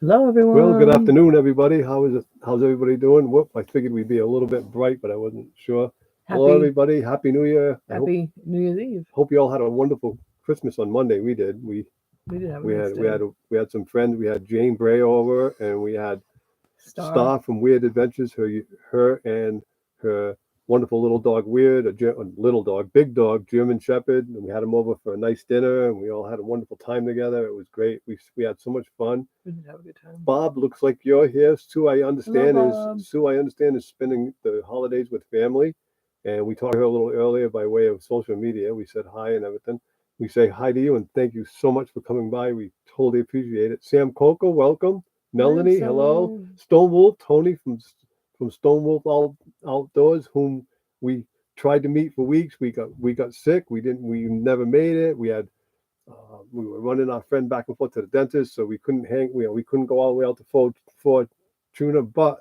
Hello, Well, good everyone. afternoon, everybody. How's everybody doing? Whoop, I figured we'd be a little bit bright, but I wasn't sure. Hello, Happy everybody. Happy New Year. I hope Happy New Year's Eve. hope you all had a wonderful Christmas on Monday. We did. We We did have a we nice had we day. had we had some friends. We had Jane Bray over, and we had Star. Star from Weird Adventures. Her and her wonderful little dog Weird, a little dog, big dog, German Shepherd, and we had him over for a nice dinner, and we all had a wonderful time together. It was great. We had so much fun. We did have a good time. Bob, looks like you're here. Hello, Bob. Sue, I understand, is spending the holidays with family, and we talked to her a little earlier by way of social media. We said hi and everything. We say hi to you and thank you so much for coming by. We totally appreciate it. Sam Coco, welcome. Hi, Melanie, hello. Sam. Stone Wolf, Tony from Stone Wolf Outdoors, whom we tried to meet for weeks. We got sick. We never made it. We were running our friend back and forth to the dentist, so we couldn't we couldn't go all the way out to Fortuna. But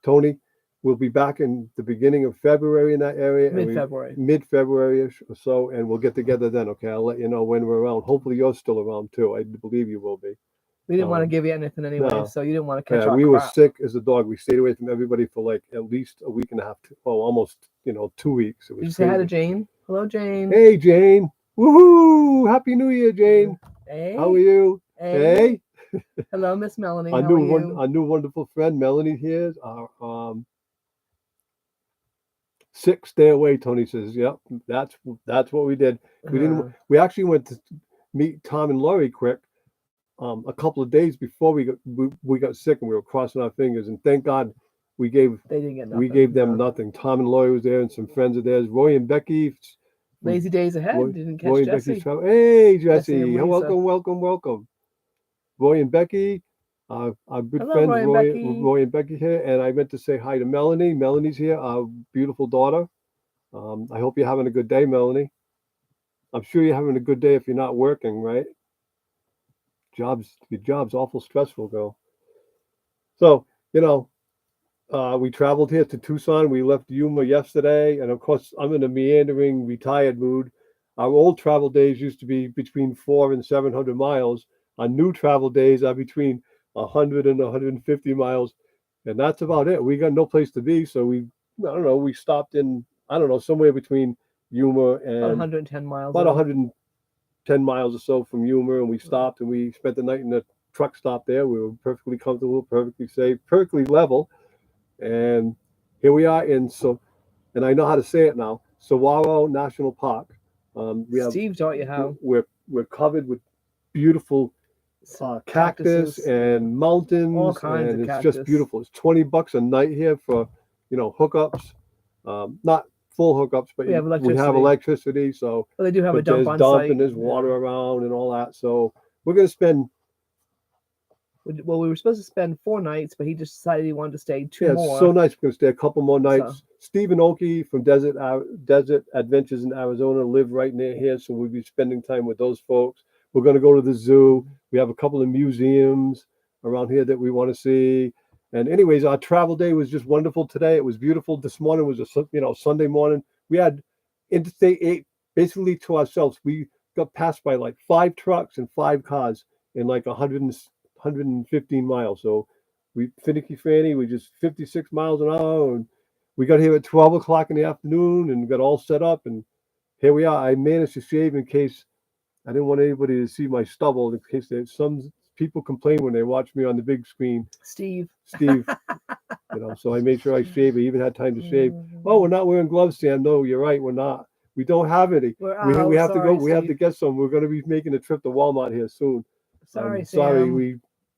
Tony will be back in the beginning of February in that area, and we Mid-February. mid-February or so, and we'll get together then. Okay, I'll let you know when we're around. Hopefully, you're still around too. I believe you will be. We didn't want to Um, give you anything anyway, no, so you didn't want to catch yeah, our we were crap. sick as a dog. We stayed away from everybody for like at least a week and a half, almost 2 weeks. It Did was you say hi to crazy. Jane? Hello, Jane. Hey, Jane. Woohoo! Happy New Year, Jane. How are Hey. you? Hey. Hey, Hello, Miss Melanie. our How are new one, you? our new wonderful friend Melanie here. Our sick, stay away. Tony says, "Yep, that's what we did. We didn't. Uh, We actually went to meet Tom and Lori quick. A couple of days before we got sick, and we were crossing our fingers. And thank God we gave they didn't get we nothing. gave them No. nothing. Tom and Lori was there, and some friends of theirs. Roy and Becky from Lazy days ahead. Roy, Didn't catch Roy and Becky's Jesse. travel. Hey, Jesse and Jesse, Lisa. welcome, welcome, welcome. Roy and Becky, our good Hello, friends Roy and Becky. Roy and Becky here, and I meant to say hi to Melanie. Melanie's here, our beautiful daughter. I hope you're having a good day, Melanie. I'm sure you're having a good day if you're not working, right? Your job's awful stressful, girl. So, you know, we traveled here to Tucson. We left Yuma yesterday, and of course, I'm in a meandering, retired mood. Our old travel days used to be between 400 and 700 miles. Our new travel days are between 100 and 150 miles, and that's about it. We got no place to be, so I don't know, we stopped in, I don't know, somewhere between Yuma About and 110 miles about away. 110 miles or so from Yuma, and we stopped and we spent the night in the truck stop there. We were perfectly comfortable, perfectly safe, perfectly level, and here we are and I know how to say it now, Saguaro National Park. We have Steve taught you how. we're covered with beautiful cactus Cactuses, yeah. and All mountains, kinds and of it's just cactus. beautiful. It's $20 a night here for hookups, not full hookups, but We have we have electricity, electricity. So, but they do have a but dump there's on dump site. and there's Yeah. water around and all that. So we're gonna spend Well, we were supposed to spend 4 nights, but he just decided he wanted to stay two Yeah, it's so more. nice. We're going to stay a couple more So, nights. Stephen Oki from Desert Adventures in Arizona live right near here, so we'll be spending time with those folks. We're going to go to the zoo. We have a couple of museums around here that we want to see. And anyways, our travel day was just wonderful today. It was beautiful. This morning was Sunday morning. We had Interstate 8 basically to ourselves. We got passed by like 5 trucks and 5 cars in like 115 miles. So we finicky Fanny, we just 56 miles an hour, and we got here at 12 o'clock in the afternoon and got all set up. And here we are. I managed to shave in case I didn't want anybody to see my stubble, in case there's some people complain when they watch me on the big screen. Steve. Steve, so I made sure I shaved. I even had time to shave. Oh, we're Mm, not wearing gloves, Sam. No, you're right. We're not. We don't have any. we're We out. have to go. Sorry, We have Steve. to get some. We're going to be making a trip to Walmart here soon. Sorry, Sorry, Sam.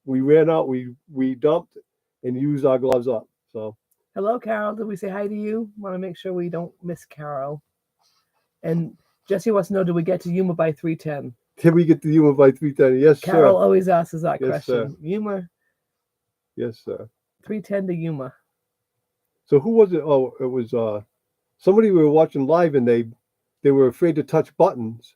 we ran out. We dumped and used our gloves up. So Hello, Carol. Did we say hi to you? Want to make sure we don't miss Carol. And Jesse wants to know, did we get to Yuma by 3:10? can we get to Yuma by 3:30? Yes, Carol sir. always asks us that Yes, sir. question. Yuma, Yes, sir. 3:10 to Yuma. So who was it? Oh, it was somebody we were watching live, and they were afraid to touch buttons,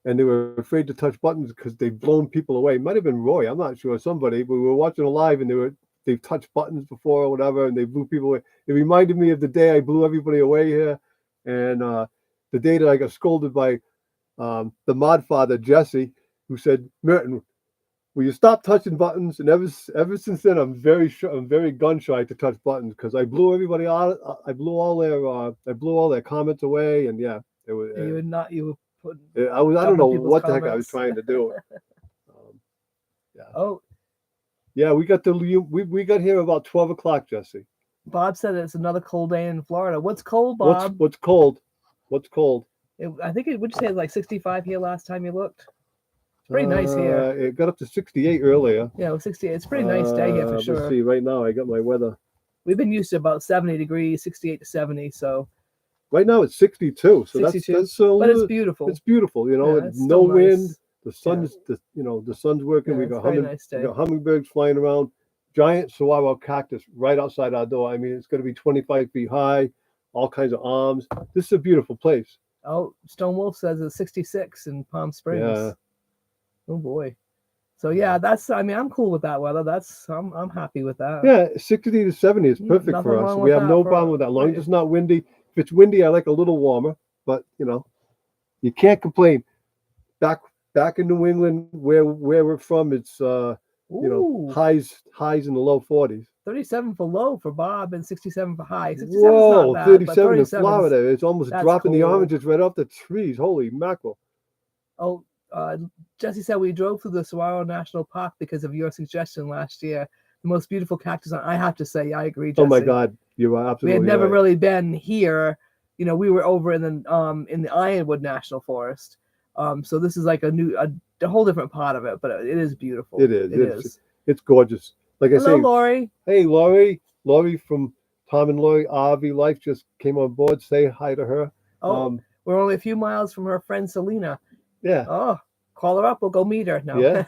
and they were afraid to touch buttons because they've blown people away. It might have been Roy. I'm not sure. Somebody, but we were watching it live, and they've touched buttons before or whatever, and they blew people away. It reminded me of the day I blew everybody away here, and the day that I got scolded by the mod father Jesse, who said, "Merton, Will you stop touching buttons? And ever since then, I'm very gun shy to touch buttons because I blew everybody out. I blew all their comments away, and yeah, it was. You would not. You would put. I don't know people's what the heck I was comments. trying to do. Yeah, Oh, yeah, we got here about 12 o'clock, Jesse. Bob said it's another cold day in Florida. What's cold, Bob? What's cold? What's cold? I think it would you say like 65 here last time you looked. It's pretty nice here. It got up to 68 earlier. Yeah, it was 68. It's a pretty nice day here for sure. Let's see. Right now, I got my weather. We've been used to about 70 degrees, 68 to 70. So right now it's 62. So 62. that's but it's beautiful. It's beautiful. You know, Yeah, it's no still wind. nice. The sun's the sun's working. Yeah, we it's got a very nice day. we got hummingbirds flying around. Giant saguaro cactus right outside our door. I mean, it's going to be 25 feet high. All kinds of arms. This is a beautiful place. Oh, Stone Wolf says it's 66 in Palm Springs. Yeah. Oh boy. So yeah, I'm cool with that weather. I'm happy with that. Yeah, 60 to 70 is perfect Nothing for us. wrong We with have that no for- problem with that. As long as right. it's not windy. If it's windy, I like a little warmer, but you can't complain. Back in New England, where we're from, it's Ooh, highs in the low 40s. 37 for low for Bob and 67 for high. 67 is Whoa, not bad, 37 in 37's Florida. It's almost that's dropping the cool. oranges right off the trees. Holy mackerel. Oh, Jesse said we drove through the Saguaro National Park because of your suggestion last year. The most beautiful cactus. I have to say, I agree, Jesse. Oh my God, you are We absolutely had never right. really been here. We were over in the Ironwood National Forest. So this is like a whole different part of it, but it is beautiful. It is. It is. It's gorgeous. Like I Hello, say, Lori. hey, Lori from Tom and Lori RV Life just came on board. Say hi to her. Oh, we're only a few miles from her friend Selena. Yeah. Oh, call her up. We'll go meet her. No. Yeah.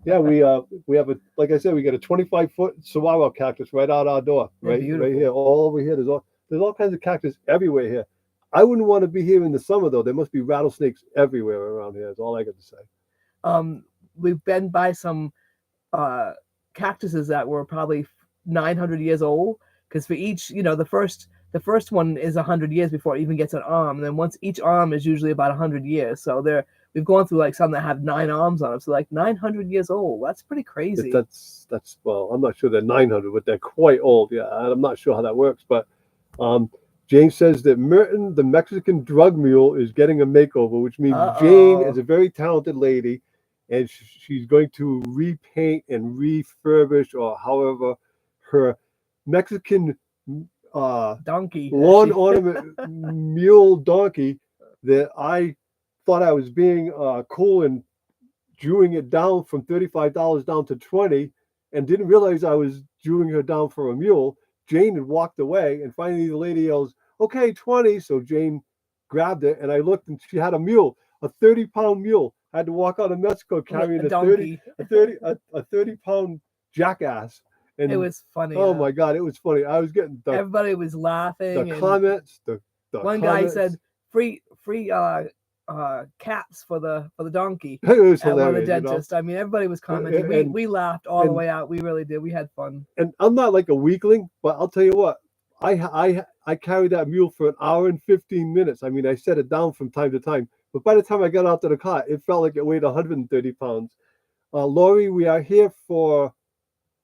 Yeah, we have like I said, we got a 25-foot saguaro cactus right out our door. They're Right beautiful. here. All over here. There's all kinds of cactus everywhere here. I wouldn't want to be here in the summer though. There must be rattlesnakes everywhere around here. That's all I got to say. We've been by some cactuses that were probably 900 years old, because for each, the first one is 100 years before it even gets an arm, and then once each arm is usually about 100 years. So we've gone through like some that have 9 arms on them, so like 900 years old. That's pretty crazy. That's well, I'm not sure they're 900, but they're quite old. Yeah, I'm not sure how that works, but Jane says that Merton, the Mexican drug mule, is getting a makeover, which means Jane is a very talented lady, and she's going to repaint and refurbish, or however, her Mexican donkey lawn ornament mule donkey that I thought I was being cool and jewing it down from $35 down to $20, and didn't realize I was jewing her down for a mule. Jane had walked away, and finally the lady yells, "Okay, 20." So Jane grabbed it, and I looked, and she had a mule, a 30-pound mule. I had to walk out of Mexico carrying a donkey. 30-pound jackass. And It was funny. oh my God, it was funny. I was getting everybody was laughing. the comments. One guy said free caps for the donkey. It was at one of the hilarious. dentist. I mean, everybody was commenting. We laughed all the way out. We really did. We had fun. And I'm not like a weakling, but I'll tell you what, I carried that mule for an hour and 15 minutes. I mean, I set it down from time to time, but by the time I got out to the car, it felt like it weighed 130 pounds. Lori, we are here for.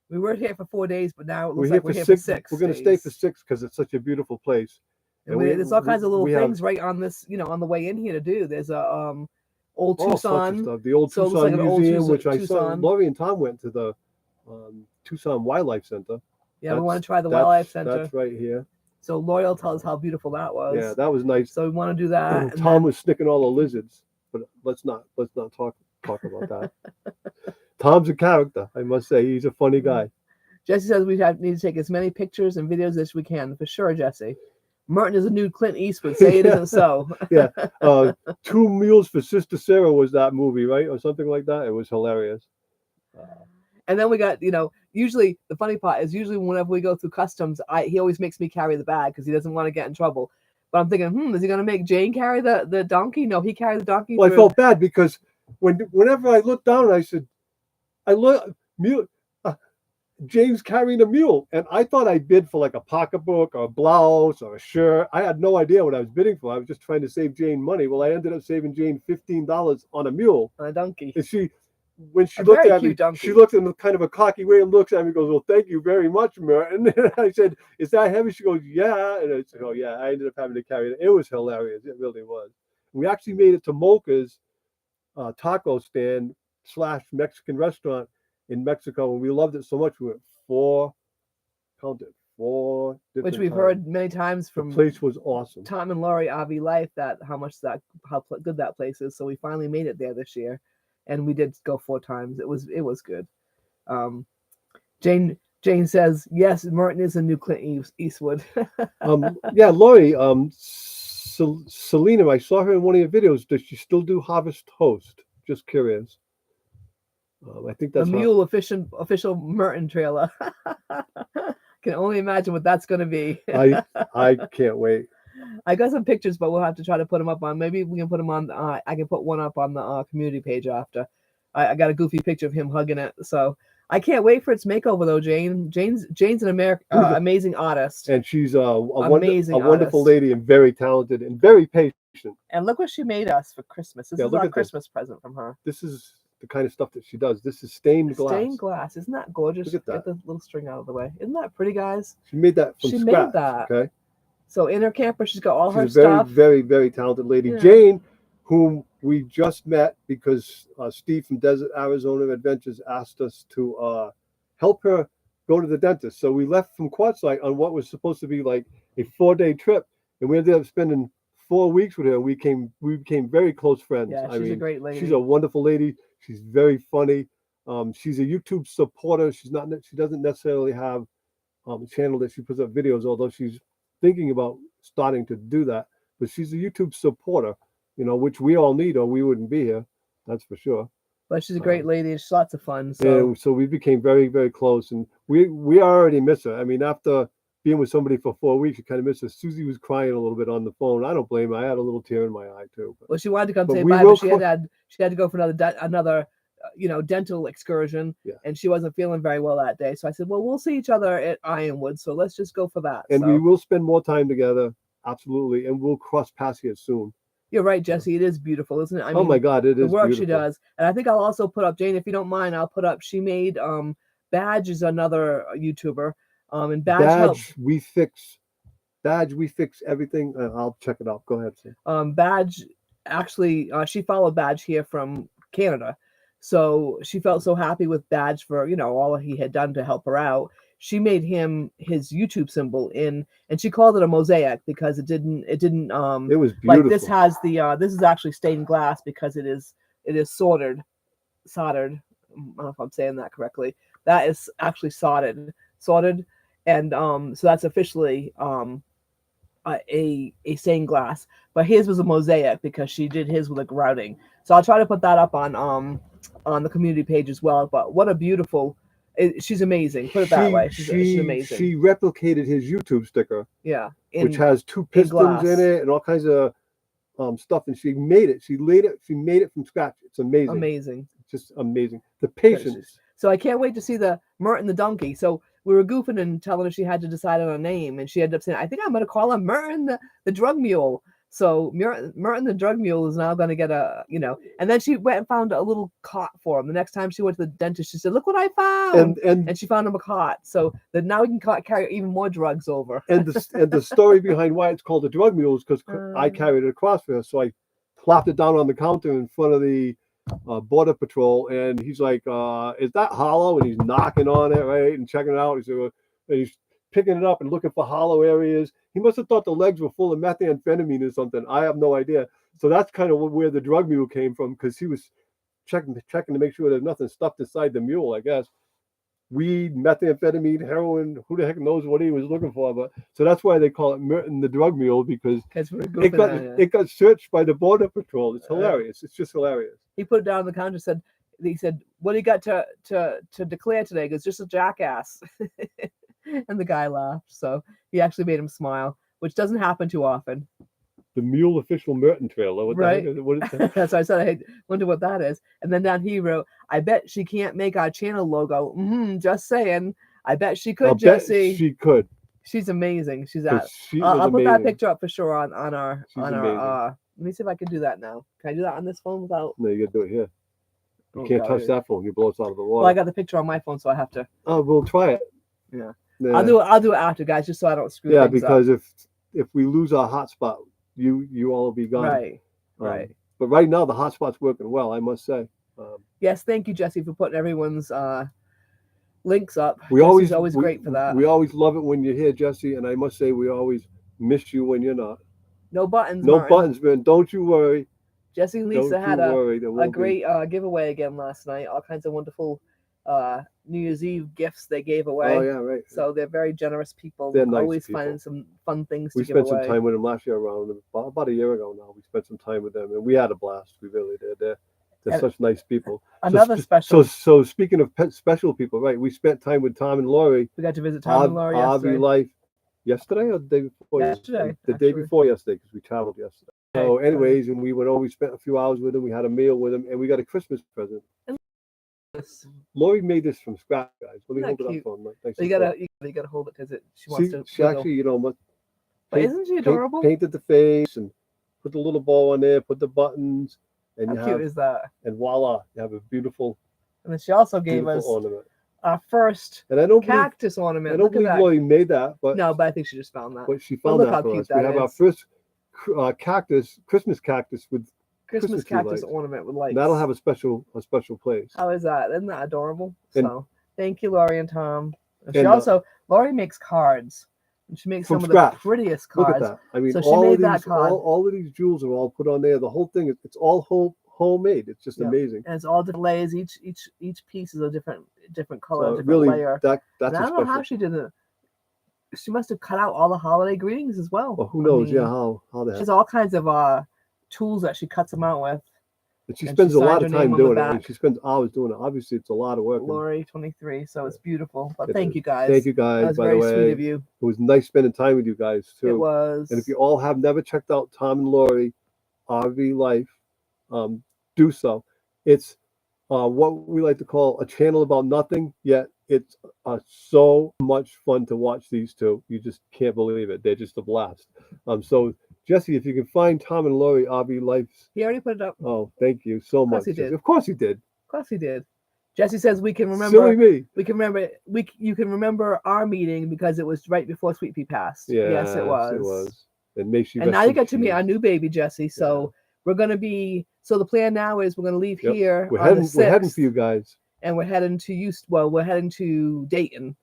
We were here for 4 days, but now it looks we're like we're here for 6. We're going to stay for 6 because it's such a beautiful place. And there's all kinds of little things right on this, on the way in here to do. There's a old Tucson, stuff. The old so it looks Tucson like an old Museum, which I saw. Tucson. Lori and Tom went to the Tucson Wildlife Center. Yeah, we want to try the Wildlife Center. That's right here. So Lori will tell us how beautiful that was. Yeah, that was nice. So we want to do that. And Tom was snicking all the lizards, but let's not talk about that. Tom's a character, I must say. He's a funny guy. Jesse says we need to take as many pictures and videos as we can. For sure, Jesse. Merton is a new Clint Eastwood. Say it isn't so. Yeah. 2 Mules for Sister Sarah was that movie, right? Or something like that. It was hilarious. And then we got, usually the funny part is usually whenever we go through customs, he always makes me carry the bag because he doesn't want to get in trouble. But I'm thinking, is he going to make Jane carry the donkey? No, he carried the donkey. Well, I felt bad because whenever I looked down, I said, mule. James carrying a mule, and I thought I bid for like a pocketbook or a blouse or a shirt. I had no idea what I was bidding for. I was just trying to save Jane money. Well, I ended up saving Jane $15 on a mule. On a donkey. And when she A looked very at me, cute donkey. she looked in kind of a cocky way and looks at me and goes, "Well, thank you very much, Merton." And I said, "Is that heavy?" She goes, "Yeah." And I said, "Oh, yeah." I ended up having to carry it. It was hilarious. It really was. We actually made it to Mocha's taco stand slash Mexican restaurant in Mexico, and we loved it so much. We went count it, four Which different we've times. heard many times The from place was awesome. Tom and Laurie RV Life that how good that place is. So we finally made it there this year, and we did go 4 times. It was good. Um, Jane says yes. Martin is a new Clint Eastwood. Yeah, Lori, Selena, I saw her in one of your videos. Does she still do Harvest Host? Just curious. I think The that's her. mule official Merton trailer. Can only imagine what that's going to be. I can't wait. I got some pictures, but we'll have to try to put them up on. Maybe we can put them on. I can put one up on the community page after. I got a goofy picture of him hugging it. So I can't wait for its makeover though. Jane's an amazing artist. And she's a Amazing wonderful artist. lady and very talented and very patient. And look what she made us for Christmas. This Yeah, is look our at this. Christmas present from her. This is the kind of stuff that she does. This is stained glass. Stained glass. Isn't that gorgeous? Look at that. Get the little string out of the way. Isn't that pretty, guys? She made that from She scratch. made that. Okay. So in her camper, she's got all She's her a very, stuff. very, very talented lady. Yeah. Jane, whom we just met because Steve from Desert Arizona Adventures asked us to help her go to the dentist. So we left from Quartzsite on what was supposed to be like a 4-day trip, and we ended up spending 4 weeks with her. We became very close friends. Yeah, she's a great lady. She's a wonderful lady. She's very funny. She's a YouTube supporter. She doesn't necessarily have a channel that she puts up videos, although she's thinking about starting to do that. But she's a YouTube supporter, which we all need, or we wouldn't be here. That's for sure. But she's a great lady. She's lots of fun. So And so we became very, very close, and we already miss her. I mean, after being with somebody for 4 weeks, you kind of miss her. Susie was crying a little bit on the phone. I don't blame her. I had a little tear in my eye too. well, she wanted to come say we bye, will but she had to go for another dental excursion, Yeah. and she wasn't feeling very well that day. So I said, well, we'll see each other at Ironwood, so let's just go for that. And so. we will spend more time together, absolutely, and we'll cross paths here soon. You're right, Jesse. It is beautiful, isn't it? I mean, oh my God, it is the work beautiful. she does. And I think I'll also put up, Jane, if you don't mind, I'll put up. She made Badge is another YouTuber, and Badge we fix everything. I'll check it out. Go ahead, Sam. Badge actually, she followed Badge here from Canada, so she felt so happy with Badge for all he had done to help her out. She made him his YouTube symbol and she called it a mosaic because it didn't It was beautiful. like this has the this is actually stained glass because it is soldered. I don't know if I'm saying that correctly. That is actually soldered, and so that's officially a stained glass. But his was a mosaic because she did his with a grouting. So I'll try to put that up on the community page as well. But what a beautiful. She's amazing. Put it that way. She's amazing. She replicated his YouTube sticker. Yeah. Which has 2 pistons in it and all kinds of stuff. And she made it. She made it from scratch. It's amazing. Amazing. Just amazing. The patience. So I can't wait to see the Merton the donkey. So we were goofing and telling her she had to decide on a name, and she ended up saying, "I think I'm going to call him Merton the drug mule." So Merton the drug mule is now going to get and then she went and found a little cot for him. The next time she went to the dentist, she said, "Look what I found," and she found him a cot. So that now we can carry even more drugs over. And the story behind why it's called the drug mule is because I carried it across for her, so I plopped it down on the counter in front of the border patrol, and he's like, "Is that hollow?" And he's knocking on it, right, and checking it out. And he's picking it up and looking for hollow areas. He must have thought the legs were full of methamphetamine or something. I have no idea. So that's kind of where the drug mule came from, because he was checking to make sure there's nothing stuffed inside the mule, I guess. Weed, methamphetamine, heroin, who the heck knows what he was looking for. But so that's why they call it Merton the drug mule, because it got searched by the border patrol. It's hilarious. It's just hilarious. He put it down on the counter, he said, "What do you got to declare today?" He goes, "Just a jackass." And the guy laughed. So he actually made him smile, which doesn't happen too often. The mule official Merton trailer. What right? The heck is, what is that? That's why I said I wonder what that is. And then down he wrote, "I bet she can't make our channel logo." Just saying. I bet she could, Jesse. She could. She's amazing. She's I'll put that picture up for sure on our She's amazing. let me see if I can do that now. Can I do that on this phone without? No, you gotta do it here. You Oh, can't God. touch that phone. You blow it out of the Well, I water. got the picture on my phone, so I have to. Oh, we'll try it. Yeah. Yeah. I'll do it after, guys, just so I don't screw Yeah, things up. because if we lose our hotspot, you all will be gone. Right. Right. But right now the hotspot's working well, I must say. Yes, thank you, Jesse, for putting everyone's links up. We Jesse's always always great for that. we always love it when you're here, Jesse, and I must say we always miss you when you're not. No buttons, No Martin. buttons, man. Don't you worry. Jesse and Lisa Don't had you worry. There a won't be. great giveaway again last night. All kinds of wonderful New Year's Eve gifts they gave away. Oh yeah, right. So they're very generous people. They're nice always people. finding some fun things We to give away. spent some time with them last year around about a year ago now. We spent some time with them, and we had a blast. We really did. They're And such nice people. another special. So speaking of special people, right? We spent time with Tom and Lori. We got to visit Tom and Lori yesterday. RV Life yesterday or the day before? Yesterday. The day before yesterday, because we traveled yesterday. So, anyways, and we went over. We spent a few hours with them. We had a meal with them, and we got a Christmas present. Lori made this from scratch, guys. Let me hold it up for him. Nice you gotta hold it because she wants to. She actually, but isn't she adorable? Painted the face and put the little bow on there, put the buttons, and How cute is that? And voila, you have a beautiful. And then she also gave us ornament. Our first cactus ornament. I don't believe Lori made that, but no, but I think she just found that. But she found that for us. We have our first Christmas cactus with Christmas cactus ornament with lights. And that'll have a special place. How is that? Isn't that adorable? And, so thank you, Lori and Tom. And Lori makes cards. And she makes some of the prettiest cards. Look at that. I mean, so she made that card. All of these jewels are all put on there. The whole thing, it's all homemade. It's just amazing. And it's all different layers. Each piece is a different color, different really, layer. That's I don't know how she did it. She must have cut out all the holiday greetings as well. Well, who knows? How that. She has all kinds of tools that she cuts them out with. And she spends a lot of time doing it. And she spends hours doing it. Obviously, it's a lot of work. Lori 23, so it's beautiful. But thank you guys. Thank you guys. That was by very the way. sweet of you. It was nice spending time with you guys too. It was. And if you all have never checked out Tom and Lori RV Life, do so. It's what we like to call a channel about nothing, yet it's so much fun to watch these two. You just can't believe it. They're just a blast. So Jesse, if you can find Tom and Lori RV Life. He already put it up. Oh, thank you so much. Of course he did. Of course he did. Jesse says we can remember. Silly me. We can remember. You can remember our meeting because it was right before Sweet Pea passed. Yeah, yes, it was. It was. And now you get to meet our new baby, Jesse. So we're gonna be. So the plan now is we're gonna leave here. We're heading for you guys. And we're heading to we're heading to Dayton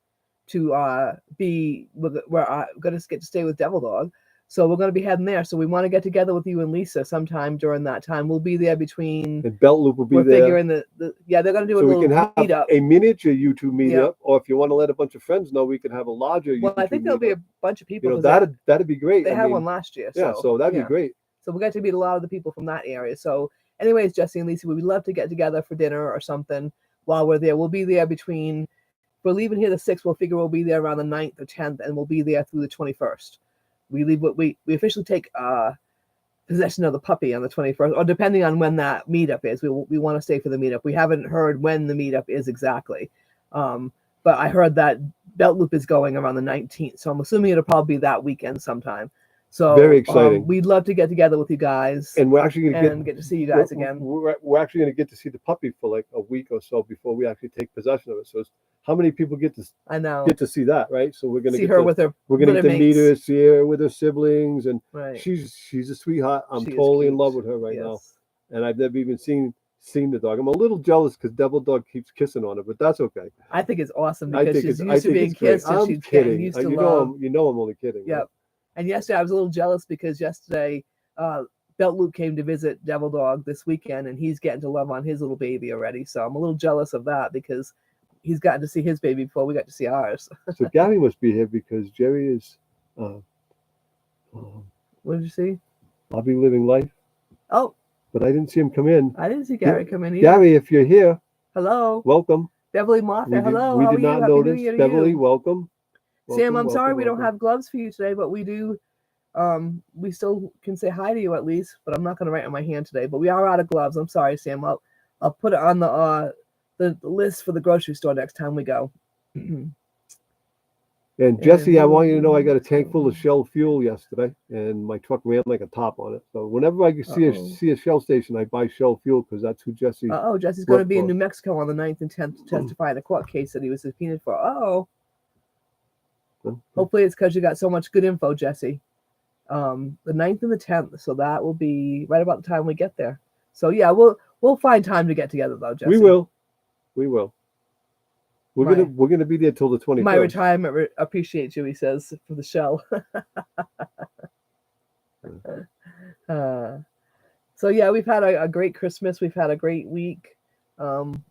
to we're gonna get to stay with Devil Dog. So we're going to be heading there. So we want to get together with you and Lisa sometime during that time. We'll be there between. And Belt Loop will be there. We're figuring they're going to do a little meetup. A miniature YouTube meetup, or if you want to let a bunch of friends know, we can have a larger YouTube. Well, I think there'll be a bunch of people. That'd be great. They had one last year. So that'd be great. So we'll get to meet a lot of the people from that area. So anyways, Jesse and Lisa, we'd love to get together for dinner or something while we're there. We'll be there between. We're leaving here the 6th. We'll figure we'll be there around the 9th or 10th, and we'll be there through the 21st. We leave. We officially take possession of the puppy on the 21st, or depending on when that meetup is. We want to stay for the meetup. We haven't heard when the meetup is exactly, but I heard that Belt Loop is going around the 19th, so I'm assuming it'll probably be that weekend sometime. So very exciting. We'd love to get together with you guys, and we're actually going to get to see you guys again. We're actually going to get to see the puppy for like a week or so before we actually take possession of it. So how many people get to see that, right? So we're going to see her with her. We're going to get to meet her, see her with her siblings, and she's a sweetheart. I'm totally in love with her right now, and I've never even seen the dog. I'm a little jealous because Devil Dog keeps kissing on her, but that's okay. I think it's awesome because she's used to being kissed, and she's getting used to love. You know I'm only kidding. Yep. Right? And yesterday I was a little jealous because yesterday Belt Loop came to visit Devil Dog this weekend, and he's getting to love on his little baby already. So I'm a little jealous of that because he's gotten to see his baby before we got to see ours. So Gabby must be here because Jerry is. What did you see? I'll be living life. Oh. But I didn't see him come in. I didn't see Gary come in either. Gary, if you're here. Hello. Welcome. Beverly Martha, hello. We did not notice. Beverly, welcome. Sam, I'm sorry we don't have gloves for you today, but we do. We still can say hi to you at least, but I'm not going to write on my hand today. But we are out of gloves. I'm sorry, Sam. I'll put it on the list for the grocery store next time we go. And And Jesse, I want you to know I who? got a tank full of Shell fuel yesterday, and my truck ran like a top on it. So whenever I Uh oh. see a Shell station, I buy Shell fuel because that's who Jesse Uh oh. Jesse's going to worked be in for. New Mexico on the 9th and 10th to testify in a court case that he was subpoenaed for. Oh. Hopefully it's because you got so much good info, Jesse. The 9th and the 10th, so that will be right about the time we get there. So yeah, we'll find time to get together though, Jesse. We will, we will. My We're gonna be there till the my 21st. retirement appreciates you, he says for the show. uh, so yeah, we've had a great Christmas. We've had a great week. Um,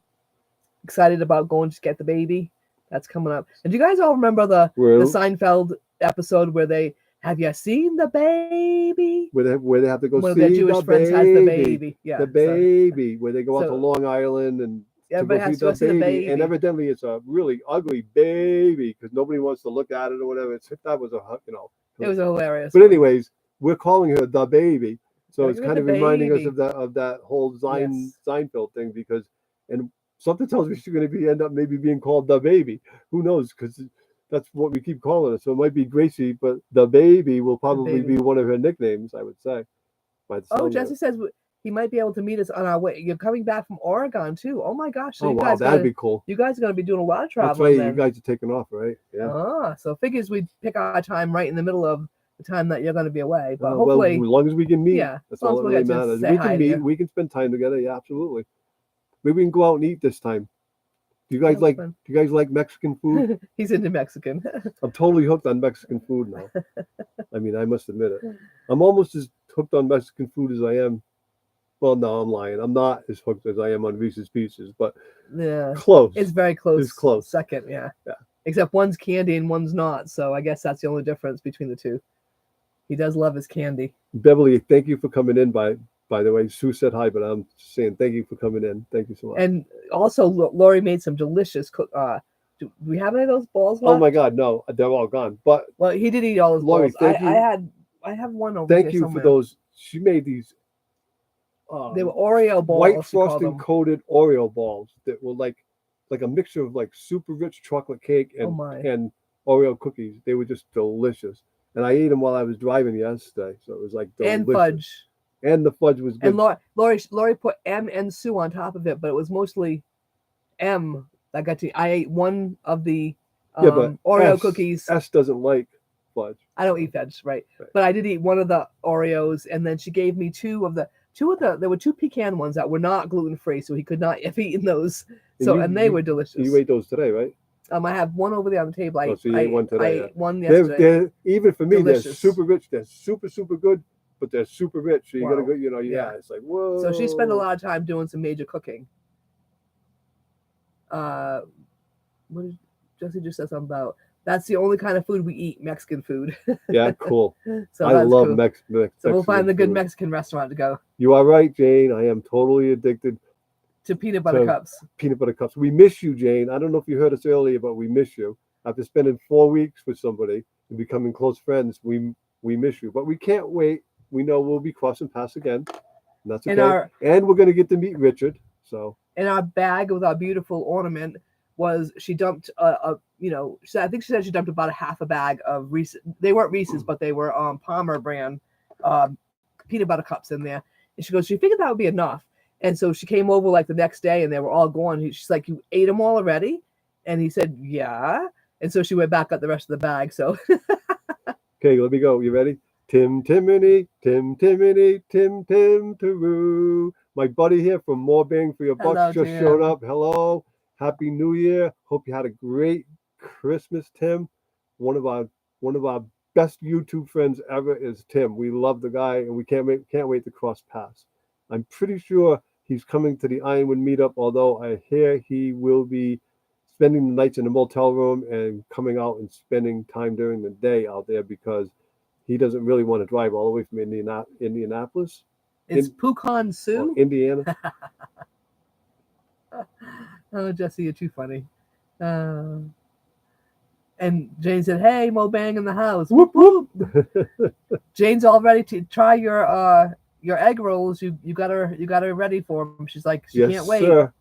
excited about going to get the baby. That's coming up. And do you guys all remember the Well, Seinfeld episode where they have you seen the baby? where they have to go One of their see Jewish friends has the baby. Yeah, the baby, where they go out to so Long Island and to everybody go see has to go the see the baby, and baby. evidently it's a really ugly baby because nobody wants to look at it or whatever. It's that was It was a hilarious But one. anyways, we're calling her the baby, so Gotta it's give it kind the of reminding us baby. of that whole Yes. Seinfeld thing because and something tells me she's going to end up maybe being called the baby. Who knows? Because that's what we keep calling her. So it might be Gracie, but the baby will The probably baby. be one of her nicknames. I would say. By the Oh, sound of Jesse it. says he might be able to meet us on our way. You're coming back from Oregon too. Oh my gosh! So Oh wow, that'd be cool. you guys are gonna be doing a lot of That's traveling right. You then. guys are taking off, right? Yeah. So figures we'd pick our time right in the middle of the time that you're gonna be away. But Well, as hopefully, long as we can meet, yeah, that's as long all as that we really get to matters. say We hi can to meet. you. We can spend time together. Yeah, absolutely. Maybe we can go out and eat this time. Do you guys like? Fun. Do you guys like Mexican food? He's into Mexican. I'm totally hooked on Mexican food now. I mean, I must admit it. I'm almost as hooked on Mexican food as I am. Well, no, I'm lying. I'm not as hooked as I am on Reese's Pieces, but Yeah, close. it's very close. It's close. Second, yeah. Yeah. Except one's candy and one's not. So I guess that's the only difference between the two. He does love his candy. Beverly, thank you for coming in. By the way, Sue said hi, but I'm saying thank you for coming in. Thank you so much. And also, Lori made some delicious. Do we have any of those balls left? Oh my God, no, they're all gone. But Well, he did eat all his Lori, balls. thank you. I have one over Thank here you somewhere. for those. She made these They were Oreo balls. white she called frosting them. coated Oreo balls that were like a mixture of like super rich chocolate cake Oh my. and Oreo cookies. They were just delicious. And I ate them while I was driving yesterday, so it was like delicious. And fudge. And the fudge was good. And Lori put M and Sue on top of it, but it was mostly M. I ate one of the but Oreo cookies. S doesn't like fudge. I don't eat fudge, right? But I did eat one of the Oreos, and then she gave me there were two pecan ones that were not gluten free, so he could not have eaten those. So and they were delicious. You ate those today, right? I have one over there on the table. So you ate one today. I ate one yesterday. They're even for me, delicious. They're super rich. They're super, super good, but they're super rich. So you gotta go, Yeah. It's like, whoa. So she spent a lot of time doing some major cooking. What did Jesse just said something about? That's the only kind of food we eat, Mexican food. Yeah, cool. So I love cool. Mexican. So we'll find the good food. Mexican restaurant to go. You are right, Jane. I am totally addicted To peanut butter cups. Peanut butter cups. We miss you, Jane. I don't know if you heard us earlier, but we miss you. After spending 4 weeks with somebody and becoming close friends, we miss you. But we can't wait. We know we'll be crossing paths again. And that's okay. And we're going to get to meet Richard. So. In our bag with our beautiful ornament was she dumped I think she said she dumped about a half a bag of Reese's. They weren't Reese's, but they were Palmer brand peanut butter cups in there. And she goes, she figured that would be enough. And so she came over like the next day and they were all gone. She's like, you ate them all already? And he said, yeah. And so she went back up the rest of the bag. So okay, let me go. You ready? Tim Timony, Tim Timony, Tim Taroo. My buddy here from More Bang for Your Bucks just showed up. Hello. Happy New Year. Hope you had a great Christmas, Tim. One of our best YouTube friends ever is Tim. We love the guy and we can't wait to cross paths. I'm pretty sure he's coming to the Ironwood meetup, although I hear he will be spending the nights in the motel room and coming out and spending time during the day out there because he doesn't really want to drive all the way from Indianapolis. It's Pucon Sioux? Indiana. Oh, Jesse, you're too funny. And Jane said, hey, Mo Bang in the house. Whoop, whoop. Jane's all ready to try your egg rolls. You got her ready for them. She's like, she can't wait. Sir.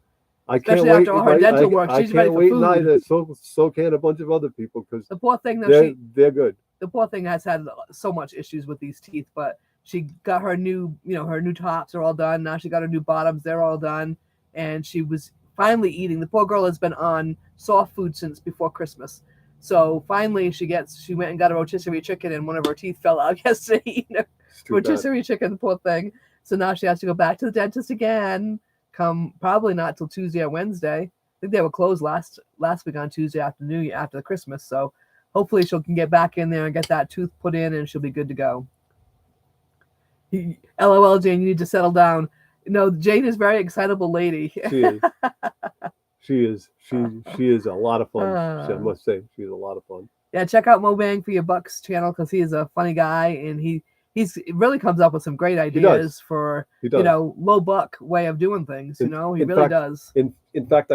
I can't Especially wait. after all her dental work, I she's ready can't for wait food. neither. So can a bunch of other people because The poor thing though, they're good. the poor thing has had so much issues with these teeth, but she got her new, her new tops are all done. Now she got her new bottoms, they're all done. And she was finally eating. The poor girl has been on soft food since before Christmas. So finally she went and got a rotisserie chicken and one of her teeth fell out yesterday eating a rotisserie chicken, the poor thing. So now she has to go back to the dentist again, come probably not till Tuesday or Wednesday. I think they were closed last week on Tuesday afternoon after the Christmas. So hopefully she can get back in there and get that tooth put in and she'll be good to go. LOL, Jane, you need to settle down. No, Jane is a very excitable lady. She is. She is a lot of fun. I must say, she's a lot of fun. Yeah, check out Mo Bang for your Bucks channel because he is a funny guy and he really comes up with some great ideas for low buck way of doing things. He really does. In fact,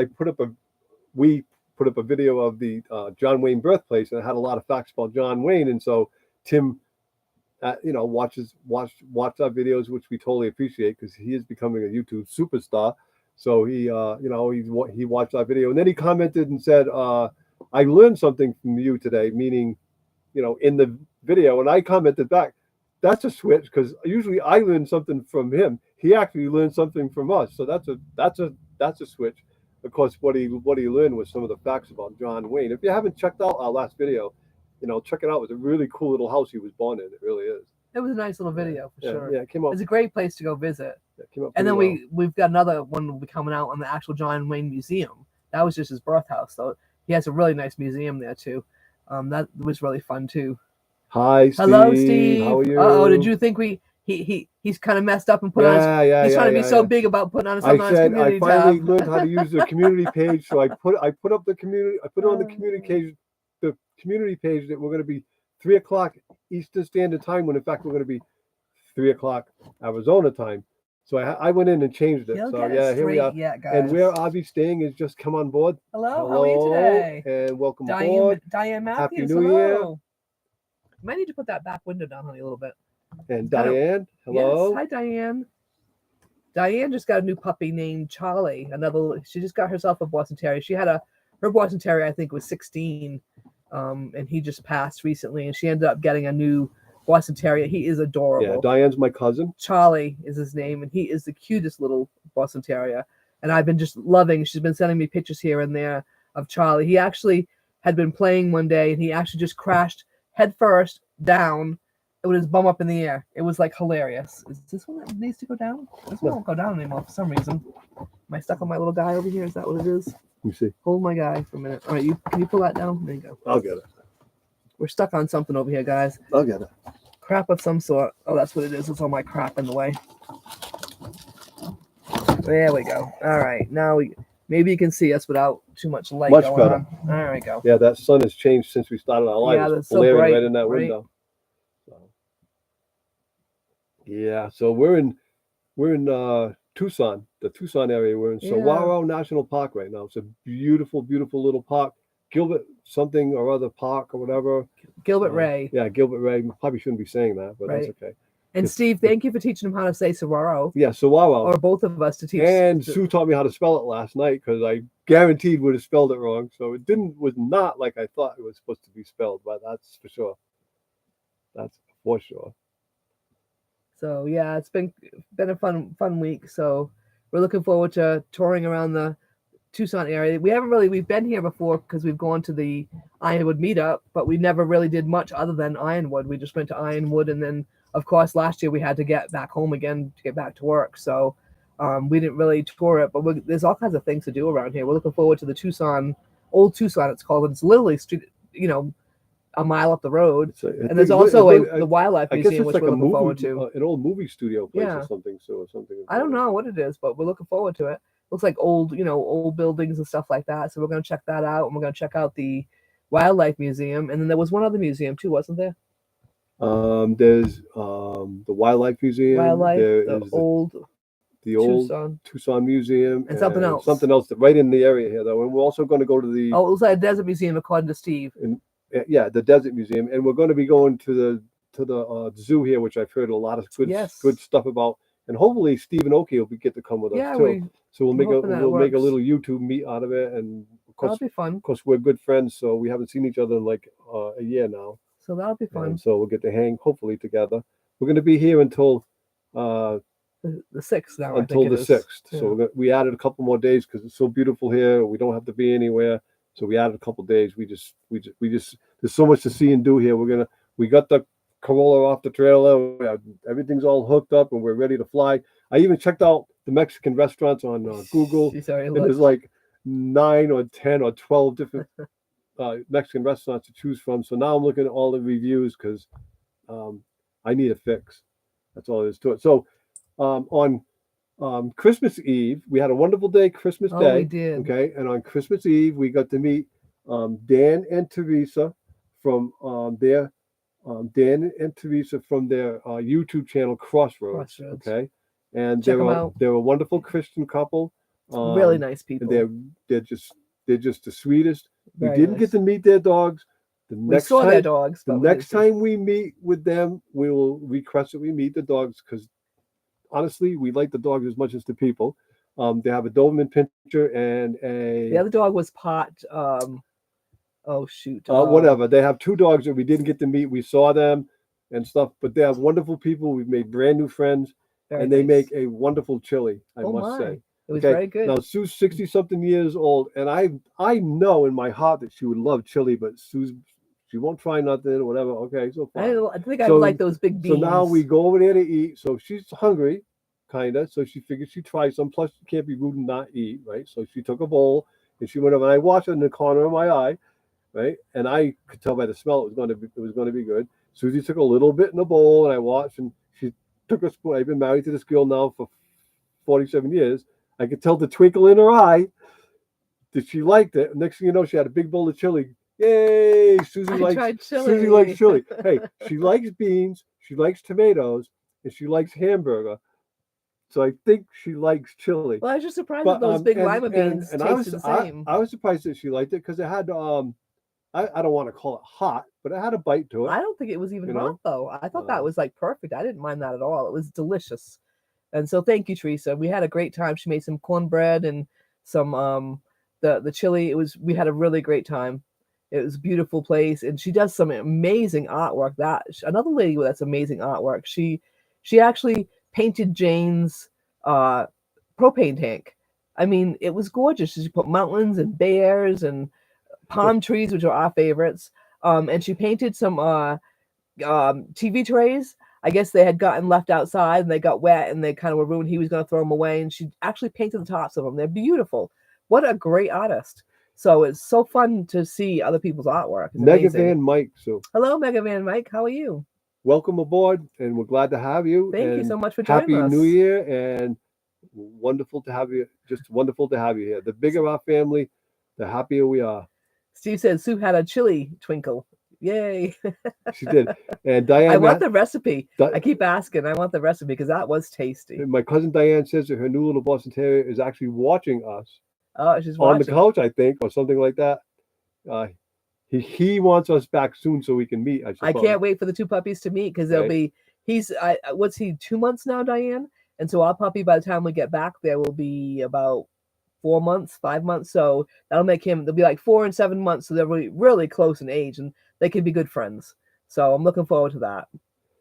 we put up a video of the John Wayne birthplace and it had a lot of facts about John Wayne, and so Tim watched our videos, which we totally appreciate because he is becoming a YouTube superstar. So he watched our video and then he commented and said, I learned something from you today, meaning, in the video. And I commented back, that's a switch because usually I learn something from him. He actually learned something from us. So that's a switch. Of course, what he learned was some of the facts about John Wayne. If you haven't checked out our last video, check it out. It was a really cool little house he was born in. It really is. It was a nice little video for sure. Yeah, it came out. It's a great place to go visit. Yeah, it came out and then well. we've got another one will be coming out on the actual John Wayne Museum. That was just his birth house, though. He has a really nice museum there too. That was really fun too. Hi, Steve. Hello, Steve. How are you? Oh, did you think he's kind of messed up and put on his, he's trying to be so big about putting on something on his community tab. I finally learned how to use the community page, so I put up the community. I put it on the community page that we're going to be 3:00 Eastern Standard Time, when in fact we're going to be 3:00 Arizona time. So I went in and changed it. So here we are. Yet, guys. And where I'll be staying is just come on board. Hello, how are you today? And welcome aboard. Diane Matthews. Happy New Year. You might need to put that back window down, honey, a little bit. And Diane, hello. Yes, hi, Diane. Diane just got a new puppy named Charlie. She just got herself a Boston Terrier. Her Boston Terrier, I think, was 16, and he just passed recently, and she ended up getting a new Boston Terrier. He is adorable. Yeah, Diane's my cousin. Charlie is his name, and he is the cutest little Boston Terrier. And I've been just loving. She's been sending me pictures here and there of Charlie. He actually had been playing one day, and he actually just crashed head first down with his bum up in the air. It was like hilarious. Is this one that needs to go down? This one won't go down anymore for some reason. Am I stuck on my little guy over here? Is that what it is? Let me see. Hold my guy for a minute. All right, can you pull that down? There you go. I'll get it. We're stuck on something over here, guys. I'll get it. Crap of some sort. Oh, that's what it is. It's all my crap in the way. There we go. All right. Now maybe you can see us without too much light going better. on. There we go. Yeah, that sun has changed since we started our live. Yeah, it's that's so bright, right in that window. Yeah, so we're in Tucson, the Tucson area. We're in Saguaro National Park right now. It's a beautiful, beautiful little park. Gilbert something or other park or whatever. Gilbert Ray. Yeah, Gilbert Ray. Probably shouldn't be saying that, but that's okay. And Steve, thank you for teaching him how to say Saguaro. Yeah, Saguaro. Or both of us to teach. And Sue taught me how to spell it last night because I guaranteed would have spelled it wrong. So it was not like I thought it was supposed to be spelled, but that's for sure. That's for sure. So yeah, it's been a fun week. So we're looking forward to touring around the Tucson area. We've been here before because we've gone to the Ironwood meetup, but we never really did much other than Ironwood. We just went to Ironwood, and then of course last year we had to get back home again to get back to work. So we didn't really tour it, but there's all kinds of things to do around here. We're looking forward to the Old Tucson, it's called. It's literally a mile up the road. And there's also the Wildlife Museum, which we're looking forward to. An old movie studio place or something. I don't know what it is, but we're looking forward to it. Looks like old buildings and stuff like that. So we're going to check that out, and we're going to check out the Wildlife Museum. And then there was one other museum too, wasn't there? There's the Wildlife Museum. The old Tucson Museum, and something else. Something else right in the area here, though. And we're also going to go to the. Oh, it was like a desert museum, according to Steve. Yeah, the Desert Museum, and we're going to be going to the zoo here, which I've heard a lot of good stuff about, and hopefully Stephen Oakey will get to come with us too. So I'm hoping that we'll make a works. little YouTube meet out of it, and That'll be fun. of course we're good friends, so we haven't seen each other in like a year now, So that'll be and fun. so we'll get to hang hopefully together. We're going to be here uh, The sixth now, I think until it the is. 6th. So Yeah. we added a couple more days because it's so beautiful here. We don't have to be anywhere. So we added a couple days. We just, there's so much to see and do here. We got the Corolla off the trailer. Everything's all hooked up and we're ready to fly. I even checked out the Mexican restaurants on Google, She's already and there's looked. like 9 or 10 or 12 different Mexican restaurants to choose from. So now I'm looking at all the reviews because um, I need a fix. That's all there is to it. So on Christmas Eve, we had a wonderful day, Christmas Oh, we Day. did. Okay. And on Christmas Eve, we got to meet Dan and Teresa from their YouTube channel Crossroads. Crossroads. Okay. And Check them out. they're a wonderful Christian couple. Really nice And people. they're just the sweetest. We Very didn't get nice. to meet their dogs. The We next saw their time dogs, the but we didn't next see. time we meet with them, we will request that we meet the dogs because honestly, we like the dogs as much as the people. They have a Doberman Pinscher and The a other dog was pot. Oh shoot. whatever. They have two dogs that we didn't get to meet. We saw them and stuff, but they have wonderful people. We've made brand new friends, Very and they nice. make a wonderful chili. I Oh must my. say. It was Okay, very good. now Sue's 60 something years old, and I know in my heart that she would love chili, but she won't try nothing or whatever. Okay, so fine. I think I would So like those big so now we beans. go over there to eat. So she's hungry, kinda. So she figured she'd try some. Plus, she can't be rude and not eat, right? So she took a bowl and she went over. And I watched it in the corner of my eye, right? And I could tell by the smell it was going to be good. Susie took a little bit in the bowl, and I watched, and she took a spoon. I've been married to this girl now for 47 years. I could tell the twinkle in her eye that she liked it. Next thing you know, she had a big bowl of chili. Yay! I tried Susie likes chili. chili. Hey, she likes beans, she likes tomatoes, and she likes hamburger. So I think she likes chili. Well, I was just surprised that But those big lima beans and tasted the same. I was surprised that she liked it because it had I don't want to call it hot, but it had a bite to it. I don't think it was even You hot know, though. I thought that um, was like perfect. I didn't mind that at all. It was delicious. And so thank you, Teresa. We had a great time. She made some cornbread and some the chili. We had a really great time. It was a beautiful place, and she does some amazing artwork. Another lady that's amazing artwork. She actually painted Jane's uh, propane tank. I mean, it was gorgeous. She put mountains and bears and palm trees, which are our favorites. And she painted some TV trays. I guess they had gotten left outside and they got wet and they kind of were ruined. He was going to throw them away, and she actually painted the tops of them. They're beautiful. What a great artist! So it's so fun to see other people's artwork. It's Mega amazing. Van Mike. So Hello, Mega Man Mike. How are you? welcome aboard, and we're glad to have you. Thank you And so much for joining happy New us. Year, and wonderful to have you. Just wonderful to have you here. The bigger our family, the happier we are. Steve says Sue had a chili twinkle. Yay. She did. And I Diane, want the recipe. I Di- keep asking. I want the recipe because that was tasty. my cousin Diane says that her new little Boston Terrier is actually watching us Oh, she's on the watching. couch, I think, or something like that. Uh, he wants us back soon so we can meet. I I suppose. can't wait for the two puppies to meet because they'll Right. be. What's he? 2 months now, Diane. And so our puppy, by the time we get back, there will be about 4 months, 5 months. So that'll make him. They'll be like 4 and 7 months. So they're really, really close in age, and they can be good friends. So I'm looking forward to that.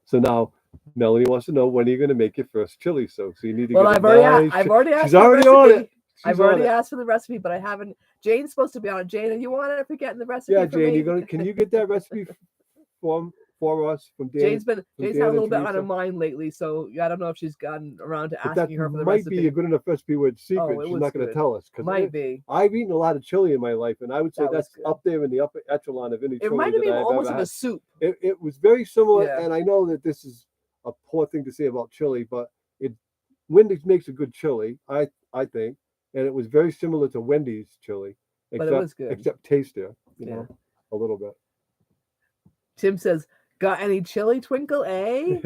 So now Melanie wants to know when are you going to make your first chili. So you need to Well, get I've a already, nice. I've already asked She's for the already on recipe. it. She's I've on already it. asked for the recipe, but I haven't. Jane's supposed to be on it. Jane, are you on it? Forgetting the recipe Yeah, for Jane, me. can you get that recipe for us from Dan? Jane's had a Dan little and bit on her Teresa? mind lately, so I don't know if she's gotten around to But that asking her for the might be recipe. a good enough recipe where it's secret. Oh, it She's was not going to good. tell us because Might be. I've eaten a lot of chili in my life, and I would say That was that's good. up there in the upper echelon of any It chili reminded that me of I've almost ever of a had. soup. It was very similar, Yeah. and I know that this is a poor thing to say about chili, but it Wendy's makes a good chili, I think, and it was very similar to Wendy's chili, But it was good. except tastier, Yeah. a little bit. Tim says, "Got any chili twinkle, eh?"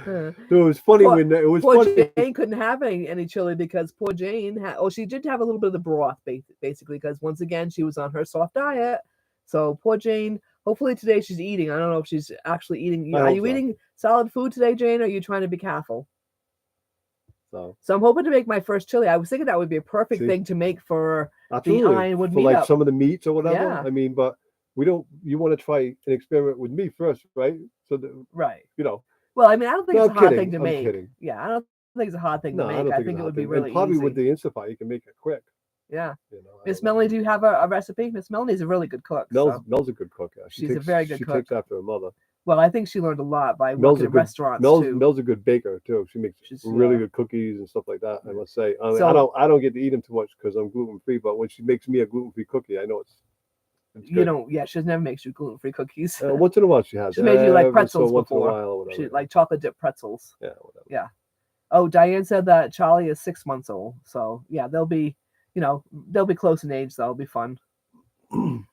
So it was funny Poor, when it was poor funny. Jane couldn't have any chili because poor Jane had. Oh, she did have a little bit of the broth, basically, because once again she was on her soft diet. So poor Jane. Hopefully today she's eating. I don't know if she's actually eating. I Are hope you so. eating solid food today, Jane? Or are you trying to be careful? So I'm hoping to make my first chili. I was thinking that would be a perfect See, thing to make for the absolutely Ironwood for like meetup. some of the meats or whatever. Yeah, I mean, but we don't. You want to try an experiment with me first, right? So that right. you know. Well, I mean, I don't think No, it's I'm a hard thing kidding. to I'm make. kidding. Yeah, I don't think it's a hard thing to No, make. I I don't think think it's it a would hard be thing. And really probably with easy. the Instapot, you can make it quick. Yeah. I Miss don't know. Melanie, do you have a recipe? Miss Melanie's a really good cook. So Mel's a good cook. Yeah. she's a very good She cook. takes after her mother. Well, I think she learned a lot by Mel's working a at good restaurants too. Mel's a good baker too. She makes She's really yeah. good cookies and stuff like that. I must say. I mean, So I don't get to eat them too much because I'm gluten free. But when she makes me a gluten free cookie, I know it's you good. know, yeah, she never makes you gluten free cookies. Once in a while she has. She's made you like Every so pretzels once in a before. while or She whatever. like chocolate dip pretzels. Yeah, whatever. Yeah. Oh, Diane said that Charlie is 6 months old. So yeah, they'll be, they'll be close in age. So it'll be fun.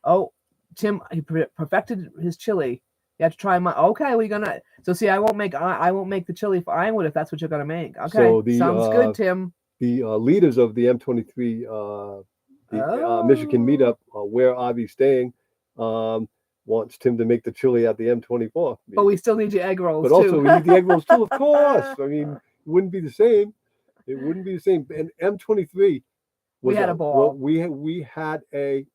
Oh, Tim, he perfected his chili. You have to try my. Okay, we're gonna. So see, I won't make the chili for Ironwood if that's what you're gonna make. Okay, So sounds good, Tim. the leaders of the M23 the Michigan Oh, meetup where Avi's staying wants Tim to make the chili at the M24 but meet. we still need your egg rolls But also too. we need the egg rolls too, of course. I mean, it wouldn't be the same. It wouldn't be the same. And M23 We was had a well, ball. we had a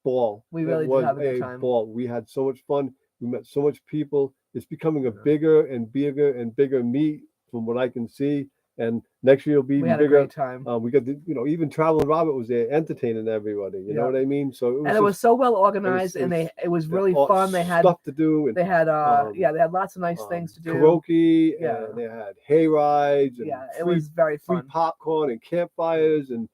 ball. We It really did was have a good a time. ball. We had so much fun. We met so much people. It's becoming a Yeah. bigger and bigger and bigger meet from what I can see. And next year will be We even had a bigger. great time. We got even Traveling Robert was there entertaining everybody. You know Yeah. what I mean? So it was And it was just so well it organized, was and it was really all fun. They had stuff to do and they had um, they had lots of nice things to do. karaoke Yeah, and they had hay rides and yeah, it was very free fun. popcorn and campfires and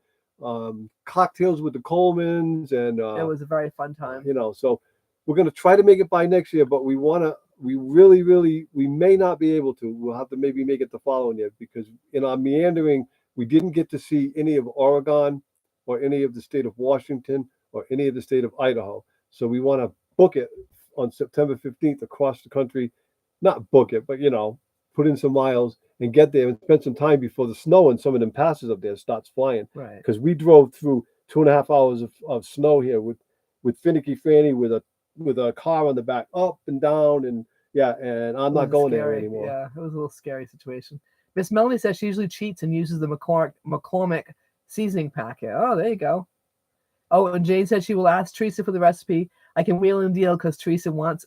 cocktails with the Colemans and It was a very fun time. so we're going to try to make it by next year, but we really we may not be able to. We'll have to maybe make it the following year because in our meandering we didn't get to see any of Oregon or any of the state of Washington or any of the state of Idaho. So we want to book it on September 15th across the country. Not book it, but put in some miles and get there and spend some time before the snow and some of them passes up there starts flying. Right. Because we drove through 2.5 hours of snow here with finicky Franny with a car on the back up and down and yeah, and I'm It not was going there scary. anymore. Yeah, it was a little scary situation. Miss Melanie says she usually cheats and uses the McCormick seasoning packet. Oh, there you go. Oh, and Jane said she will ask Teresa for the recipe. I can wheel and deal because Teresa wants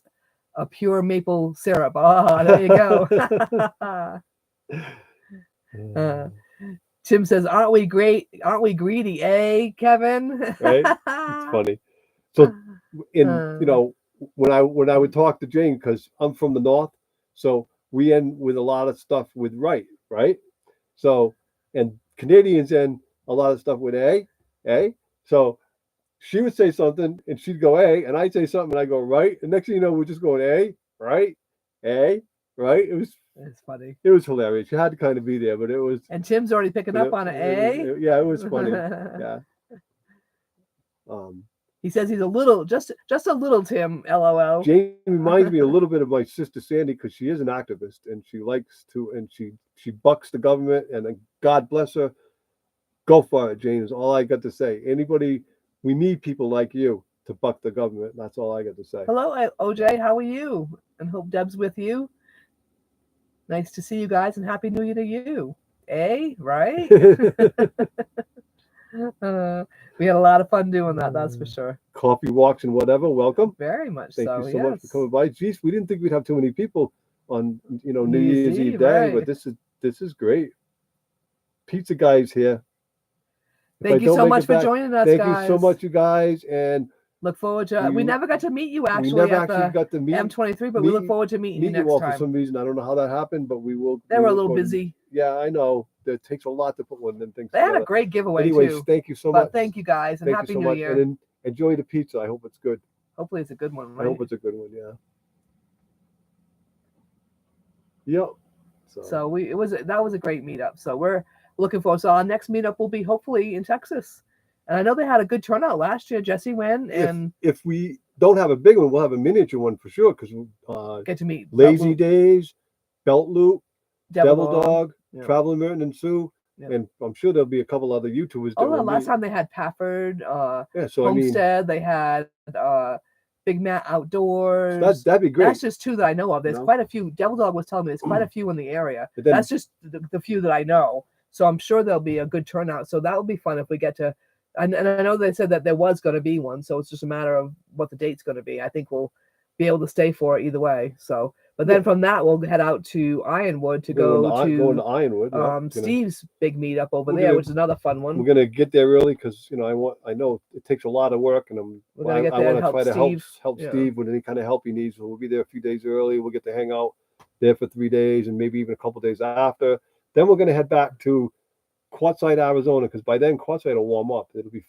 a pure maple syrup. Oh, there you go. Tim says, "Aren't we great? Aren't we greedy, eh, Kevin?" Right? It's funny. So in when I would talk to Jane because I'm from the north, so we end with a lot of stuff with right? So and Canadians end a lot of stuff with a. So she would say something and she'd go a, and I'd say something and I go right, and next thing you know we're just going a, right. It's funny. It was hilarious. You had to kind of be there, but it was. And Tim's already picking up on it, eh? Yeah, it was funny. Yeah. He says he's a little, just a little Tim. LOL. Jane reminds me a little bit of my sister Sandy because she is an activist and she likes to, and she bucks the government. And God bless her. Go for it, Jane. Is all I got to say. Anybody, we need people like you to buck the government. That's all I got to say. Hello, OJ. How are you? And hope Deb's with you. Nice to see you guys, and Happy New Year to you. Eh? Right? We had a lot of fun doing that, that's for sure. Coffee walks and whatever. Welcome. Very much Thank so. you so much for coming by. Geez, we didn't think we'd have too many people on New Year's Eve day, right. but this is great. Pizza guy's here. Thank you so much for joining us, guys. Thank you so much, you guys, and look forward to. We never got to meet you actually. We never actually got to meet M23, but we look forward to meeting you next all time. for some reason. I don't know how that happened, but we will. They were a little busy. Yeah, I know. It takes a lot to put one of them things. They had a great giveaway Anyways, thank you so much. Thank you guys, and Happy New Year. And enjoy the pizza. I hope it's good. Hopefully, it's a good one. Right? I hope it's a good one. Yeah. Yep. So that was a great meetup. So we're looking forward. So our next meetup will be hopefully in Texas. And I know they had a good turnout last year. Jesse went, and if we don't have a big one, we'll have a miniature one for sure because get to meet Lazy Days, Belt Loop, Devil Dog, Traveling Merton and Sue, and I'm sure there'll be a couple other YouTubers. Last time they had Pafford, so Homestead. They had Big Mat So Outdoors. that'd be great. That's just two that I know of. There's know? quite a few. Devil Dog was telling me there's quite a few in the area. But then, That's just the few that I know. So I'm sure there'll be a good turnout. So that will be fun if we get to. And I know they said that there was going to be one. So it's just a matter of what the date's going to be. I think we'll be able to stay for it either way. So, but then from that we'll head out to Ironwood to go going to to Ironwood. Yeah, Steve's big meetup over we're there, gonna- which is another fun one. we're gonna get there early because I know it takes a lot of work, and We're gonna get I there want and to help try to help Steve. Yeah. Steve with any kind of help he needs. So we'll be there a few days early. We'll get to hang out there for 3 days and maybe even a couple days after. Then we're gonna head back to Quartzsite, Arizona, because by then Quartzsite will warm up. It'll be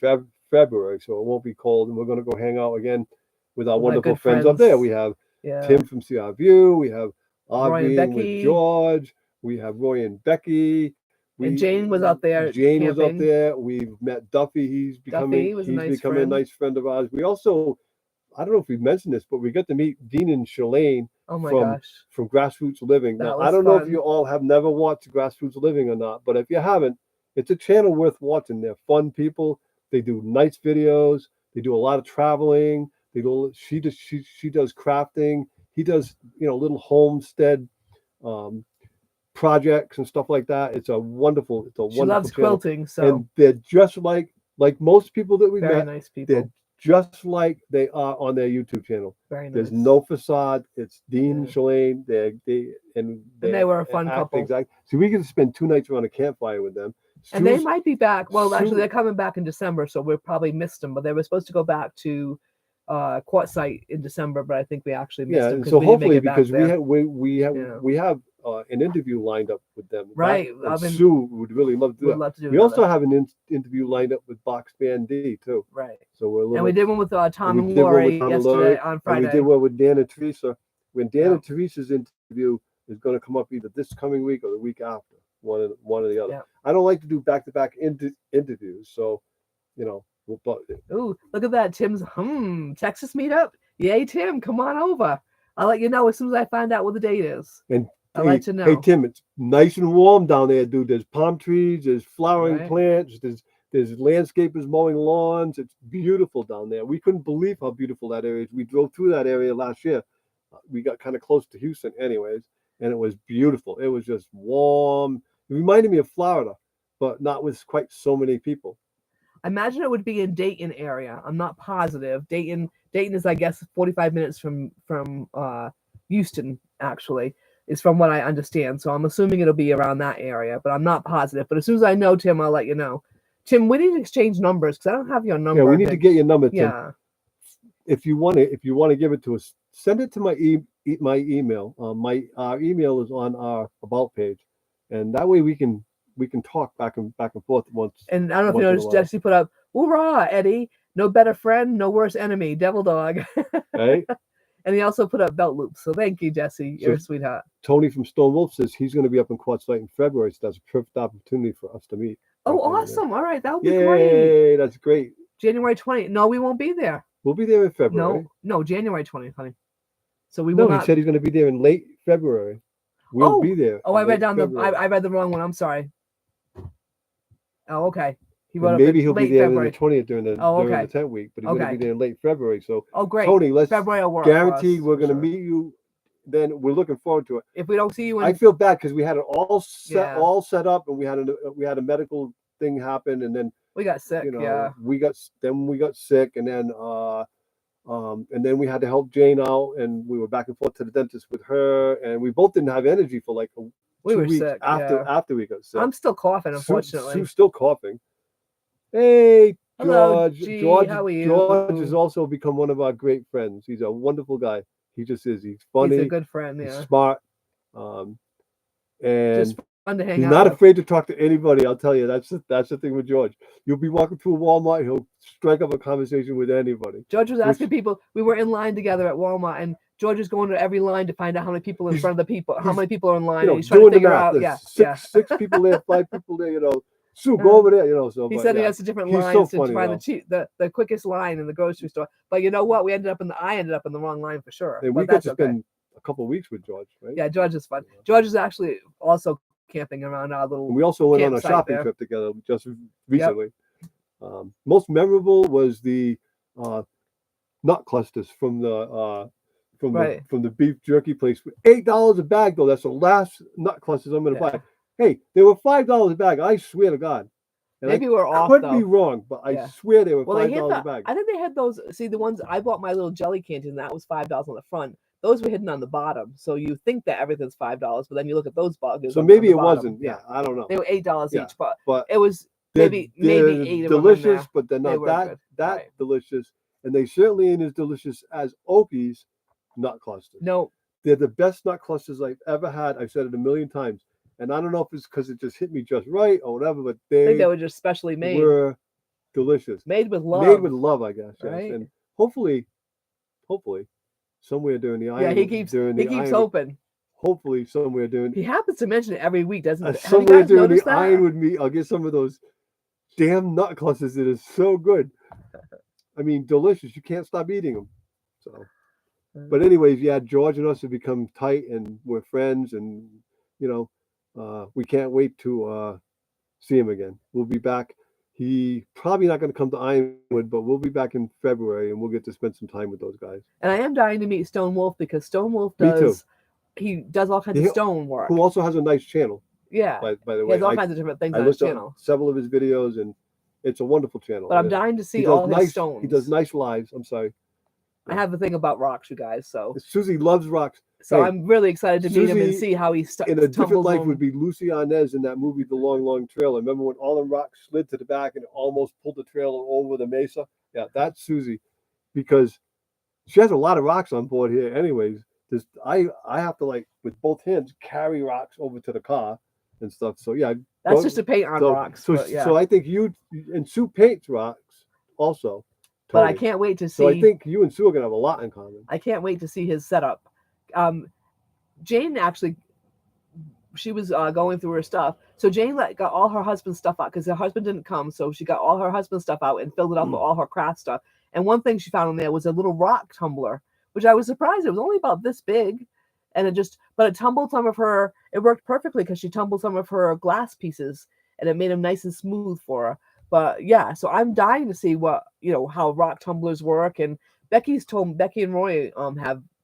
February, so it won't be cold, and we're gonna go hang out again with our With my wonderful good friends up friends. there. We have Yeah. Tim from CR View. We have Roy and Audrey with Becky. George. We have Roy and Becky. And Jane was up there. Jane was up camping. there. We've met Duffy. He's becoming Duffy was a he's nice becoming friend. a nice friend of ours. We also, I don't know if we mentioned this, but we got to meet Dean and Shalane Oh my from gosh. from Grassroots Living. That Now was I don't know if fun. you all have never watched Grassroots Living or not, but if you haven't, it's a channel worth watching. They're fun people. They do nice videos. They do a lot of traveling. She does crafting. He does little homestead projects and stuff like that. It's a wonderful She loves channel. quilting, so And they're just like most people that we very met. nice They're people. just like they are on their YouTube channel. Very nice. There's no facade. It's Dean and Yeah. Shalane. They were a fun couple. Exactly. So we get to spend 2 nights around a campfire with them. And they might be back. Well, Stu- actually, they're coming back in December, so we probably missed them. But they were supposed to go back to Quartzsite in December, but I think we actually missed them. So we hopefully, didn't make it because back there. we have an interview lined up with them, Right? And Sue would really love to do Would that. love to do We also have an interview lined up with Box Band D too. Right. So we're a little. And we did one with Tom and we did one Lori with Tom and yesterday Lori, on and Friday. we did one with Dan and Teresa. When Dan Yeah. and Teresa's interview is going to come up either this coming week or the week after, one or the other. Yeah. I don't like to do back-to-back interviews, so Ooh, look at that. Tim's Texas meetup. Yay, Tim, come on over. I'll let you know as soon as I find out what the date is. And I'll let you know. Hey Tim, it's nice and warm down there, dude. There's palm trees, there's flowering Right. plants, there's landscapers mowing lawns. It's beautiful down there. We couldn't believe how beautiful that area is. We drove through that area last year. We got kind of close to Houston anyways, and it was beautiful. It was just warm. It reminded me of Florida, but not with quite so many people. I imagine it would be in Dayton area. I'm not positive. Dayton is, I guess, 45 minutes from Houston, actually, is from what I understand. So I'm assuming it'll be around that area, but I'm not positive. But as soon as I know, Tim, I'll let you know. Tim, we need to exchange numbers because I don't have your number. Yeah, we need to get your number, Tim. Yeah. If you want to give it to us, send it to my email. Our email is on our about page, and that way we can talk back and forth once. And I don't know if you noticed, Jesse put up, "Hoorah, Eddie! No better friend, no worse enemy, Devil Dog." Hey. And he also put up belt loops. So thank you, Jesse. You're a sweetheart. Tony from Stone Wolf says he's going to be up in Quartzsite in February, so that's a perfect opportunity for us to meet. Oh, awesome! All right, that would be Yay, great. that's great. January 20th. No, we won't be there. We'll be there in February. No, January 20th, honey. So we will not. He said he's going to be there in late February. We'll be there. Oh, I read down I read the wrong one. I'm sorry. Oh, okay. He wrote maybe he'll be there February. in the 20th during the tent week, but he's going to be there in late February. So, great. Tony, let's February will work guaranteed we're going to meet you. Then we're looking forward to it. If we don't see you, I feel bad because we had it all set up, and we had a medical thing happen, and then we got sick. we got sick, and then we had to help Jane out, and we were back and forth to the dentist with her, and we both didn't have energy for like 2 weeks sick, after we got sick. I'm still coughing, unfortunately. Sue's still coughing. Hey, Hello, George. How are you? George has also become one of our great friends. He's a wonderful guy. He just is. He's funny. He's a good friend. Yeah. He's smart. And just fun to hang he's out not with. afraid to talk to anybody. I'll tell you. That's the thing with George. You'll be walking through Walmart. He'll strike up a conversation with anybody. George was asking people. We were in line together at Walmart, and George is going to every line to find out how many people in front of the people, how many people are in line. He's trying to figure out. Six people there, 5 people there. Sue, go over there. So he said he has a different lines to find the quickest line in the grocery store. But you know what? I ended up in the wrong line for sure. And we got to spend a couple of weeks with George, right? Yeah, George is fun. George is actually also camping around our little. And we also went on a shopping trip together just recently. Most memorable was the nut clusters Right. from the beef jerky place. $8 a bag though. That's the last nut clusters I'm going to buy. Yeah. Hey, they were $5 a bag. I swear to God, and I Maybe we're off could be though. wrong, but I Yeah. swear they were Well, they five hit dollars a the. bag. I think they had those. See, the ones I bought my little jelly canteen. That was $5 on the front. Those were hidden on the bottom. So you think that everything's $5, but then you look at those buggers So on maybe the it bottom. wasn't. Yeah, Yeah, I don't know. they were $8 Yeah, each, but but it was they're maybe they're 8 of them in delicious, there. but they're They not were good. that Right. delicious, and they certainly ain't as delicious as Oki's nut clusters. No, They're the best nut clusters I've ever had. I've said it a million times, and I don't know if it's because it just hit me just right or whatever, but I think they they were just specially made, were delicious, made with made love, with love, I guess. Yes, right? and hopefully, somewhere Yeah, during he the keeps Ironwood, hoping. hopefully somewhere during He happens to mention it every week, doesn't it? Have you somewhere guys during the noticed that? Ironwood meet, I'll get some of those damn nut clusters that is so good. I mean, delicious. You can't stop eating them. So, but anyways, yeah, George and us have become tight, and we're friends, and you we can't wait to see him again. We'll be back. He probably not going to come to Ironwood, but we'll be back in February, and we'll get to spend some time with those guys. And I am dying to meet Stone Wolf because Stone Wolf Me too. does all kinds of He, stone who work. also has a nice channel, Yeah, by the he way. has all kinds of different things I on his listened to channel. several of his videos, and it's a wonderful channel. But I'm dying to He see does all his nice. He does stones. nice lives. I'm sorry. I Yeah. have a thing about rocks, you guys. So Susie loves rocks. so Hey, I'm really excited to meet him and Susie see how he in a different tumbles life would them. be Lucy Arnaz in that movie, The Long, Long Trail. Remember when all the rocks slid to the back and it almost pulled the trailer over the mesa? Yeah, that's Susie, because she has a lot of rocks on board here. Anyways, I have to like with both hands carry rocks over to the car and stuff. So yeah, That's just to paint on so rocks, but yeah. I think you and Sue paints rocks also, But I Tony. can't wait to So I see. think you and Sue are gonna have a lot in common. I can't wait to see his setup. Um, Jane actually, she was going through her stuff. So Jane got all her husband's stuff out because her husband didn't come. So she got all her husband's stuff out and filled it up with all her craft stuff. And one thing she found in there was a little rock tumbler, which I was surprised. It was only about this big. And but it tumbled some of her, it worked perfectly because she tumbled some of her glass pieces and it made them nice and smooth for her. But yeah, so I'm dying to see how rock tumblers work. And Becky and Roy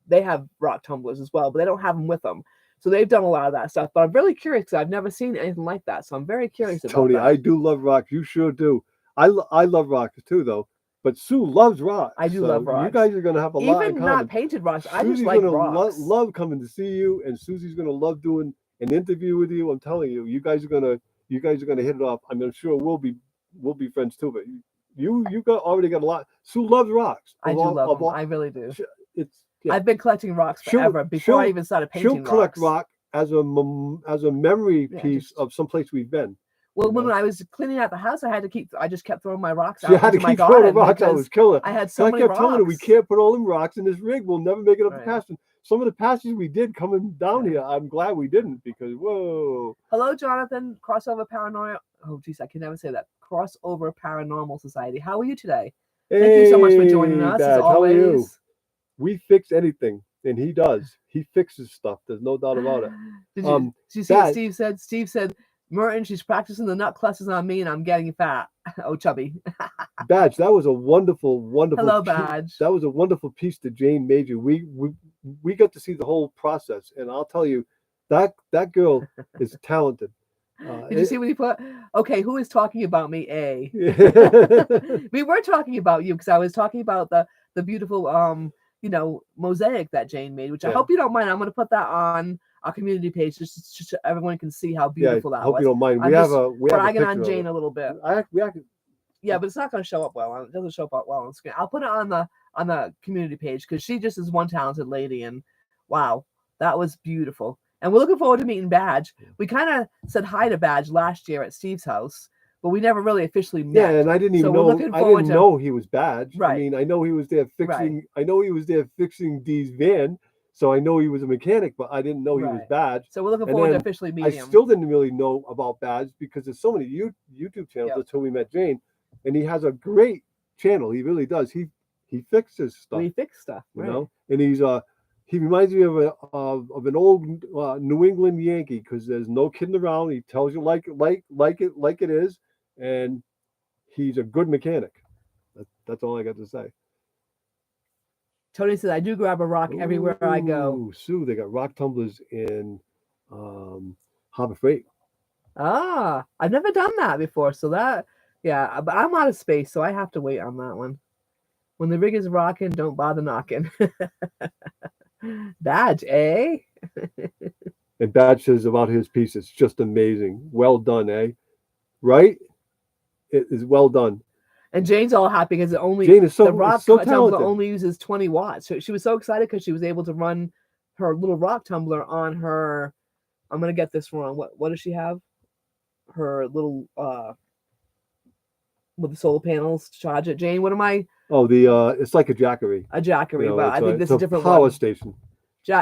they have rock tumblers as well, but they don't have them with them. So they've done a lot of that stuff. But I'm really curious because I've never seen anything like that. So I'm very curious about Tony, that. I do love rocks. You sure do. I love rocks too, though. But Sue loves rocks. I do so love rocks. You guys are gonna have a lot in Even common. not painted rocks. I just Susie's like gonna rocks. love coming to see you, and Susie's gonna love doing an interview with you. I'm telling you, you guys are gonna hit it off. I'm sure we'll be friends too. But you already got a lot. Sue loves rocks. I do love them. I really do. It's yeah. I've been collecting rocks forever before I even started painting She'll collect rocks. rock as a memory piece just- of someplace we've been. Well, when I was cleaning out the house, I just kept throwing my rocks She out had to into my keep throwing the garden rocks out. It was killer. I had So so I many kept rocks. telling her we can't put all them rocks in this rig. We'll never make it up the Right. passage. Some of the passages we did coming down here, I'm glad we didn't because whoa. Hello, Jonathan. Crossover Paranoia. Oh, geez, I can never say that. Crossover Paranormal Society. How are you today? Thank you so much for joining us. Badge, As how are you? always. We fix anything, and he does. He fixes stuff. There's no doubt about it. Did you see what Steve said? Steve said, Merton, she's practicing the nut clusters on me and I'm getting fat. Oh, chubby. Badge, that was a wonderful Hello, Badge. That was a wonderful piece that Jane made you. We got to see the whole process, and I'll tell you, that girl is talented. Did you see what he put? Okay, who is talking about me? A. We were talking about you because I was talking about the beautiful mosaic that Jane made, which I hope you don't mind. I'm going to put that on our community page just so everyone can see how beautiful that was. I hope you don't mind. We have a on Jane a little bit. Yeah, but it's not going to show up well. It doesn't show up well on screen. I'll put it on the community page because she just is one talented lady, and wow, that was beautiful. And we're looking forward to meeting Badge. We kind of said hi to Badge last year at Steve's house, but we never really officially met. Yeah, and I didn't even know. I didn't know he was Badge. Right. I mean, I know he was there fixing. Right. I know he was there fixing Dee's van, so I know he was a mechanic, but I didn't know he was Badge. So we're looking forward to officially meeting him. I still didn't really know about Badge because there's so many YouTube channels until we met Jane, and he has a great channel. He really does. He fixes stuff. We fix stuff, you know, and he reminds me of an old New England Yankee because there's no kidding around. He tells you like it is, and he's a good mechanic. That's all I got to say. Tony says I do grab a rock everywhere I go. Ooh, Sue, they got rock tumblers in Harbor Freight. Ah, I've never done that before. So that, yeah, but I'm out of space, so I have to wait on that one. When the rig is rocking, don't bother knocking. Badge, eh? And Badge says about his piece, it's just amazing. Well done, eh? Right? It is well done. And Jane's all happy because Jane is the so rock so tumbler talented. only uses 20 watts. So she was so excited because she was able to run her little rock tumbler on her. I'm gonna get this wrong. What does she have? Her little with the solar panels to charge it. Jane, what am I? Oh, the it's like a Jackery. A You Jackery, know, but I think it's this is a a different power one. station.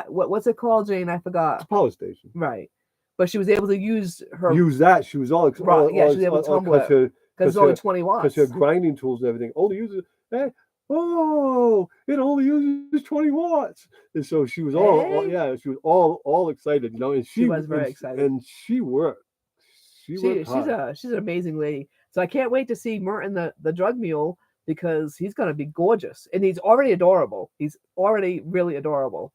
What's it called, Jane? I It's a forgot. power station. Right, but she was able to use her Use that. She was yeah, she was able to tumble it because it's only 20 because her watts. grinding tools and everything only uses. Eh, oh, it only uses 20 watts. And so she was all Eh? yeah, she was all excited, you know, and She was very excited. and she worked. She worked hard. She's an amazing lady. So I can't wait to see Merton the drug mule because he's gonna be gorgeous and he's already adorable. He's already really adorable.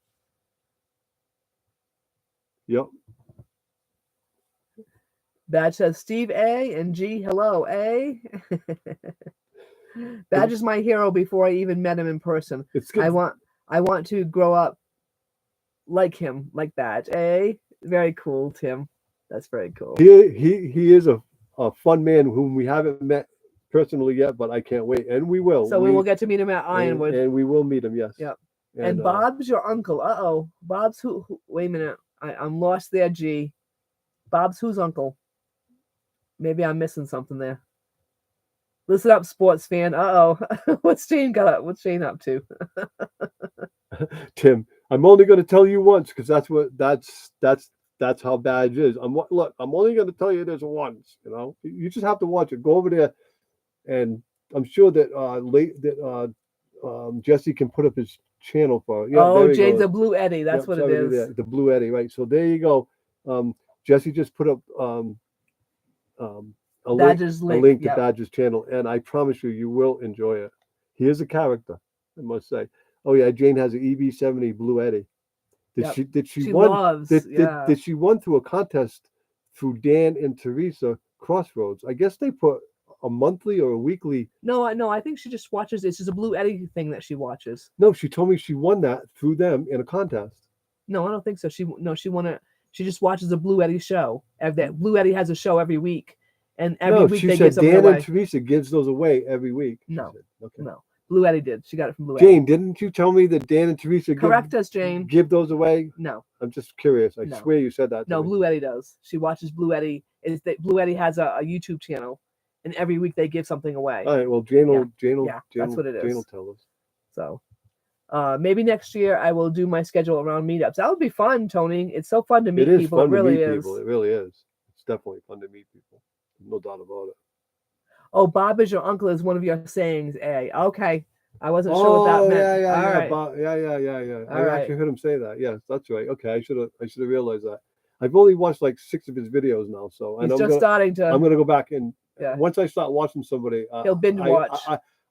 Yep. Badge says Steve A and G hello A. Badge is my hero before I even met him in person. It's good. I want to grow up like him, like Badge. A very cool, Tim. That's very cool. He is a fun man whom we haven't met personally yet, but I can't wait, and we will. So we will get to meet him at Ironwood, and we will meet him. Yes. Yep. And Bob's your uncle. Bob's who? Wait a minute. I'm lost there. G. Bob's whose uncle? Maybe I'm missing something there. Listen up, sports fan. What's Shane got up? What's Shane up to? Tim, I'm only going to tell you once because that's how Badge is. Look. I'm only going to tell you this once. You know, you just have to watch it. Go over there, and I'm sure that Jesse can put up his channel for. Yeah, James, the Blue Eddie. That's what it is. The Blue Eddie, right? So there you go. Jesse just put up a link to Badger's channel, and I promise you will enjoy it. He is a character, I must say. Oh yeah, Jane has an EB70 Blue Eddie. Did she won? Did she won through a contest through Dan and Teresa Crossroads? I guess they put a monthly or a weekly. No, I think she just watches. It's just a Blue Eddie thing that she watches. No, she told me she won that through them in a contest. No, I don't think so. She won it. She just watches a Blue Eddie show. That Blue Eddie has a show every week, and every week they give something away. Dan and Teresa gives those away every week. No, Blue Eddie did. She got it from Blue Eddie. Jane, didn't you tell me that Dan and Teresa correct us, Jane? Give those away? No, I'm just curious. I swear you said that. No, Blue Eddie does. She watches Blue Eddie. Blue Eddie has a YouTube channel, and every week they give something away. All right. Well, Jane will. That's what it is. Jane will tell us. So, maybe next year I will do my schedule around meetups. That would be fun, Tony. It's so fun to meet people. It really is. It really is. It's definitely fun to meet people. No doubt about it. Oh, Bob is your uncle is one of your sayings, eh? Okay. I wasn't sure what that meant. Yeah. I actually heard him say that. Yes, that's right. Okay, I should have realized that. I've only watched like 6 of his videos now, so I'm going to go back and once I start watching somebody, he'll binge watch.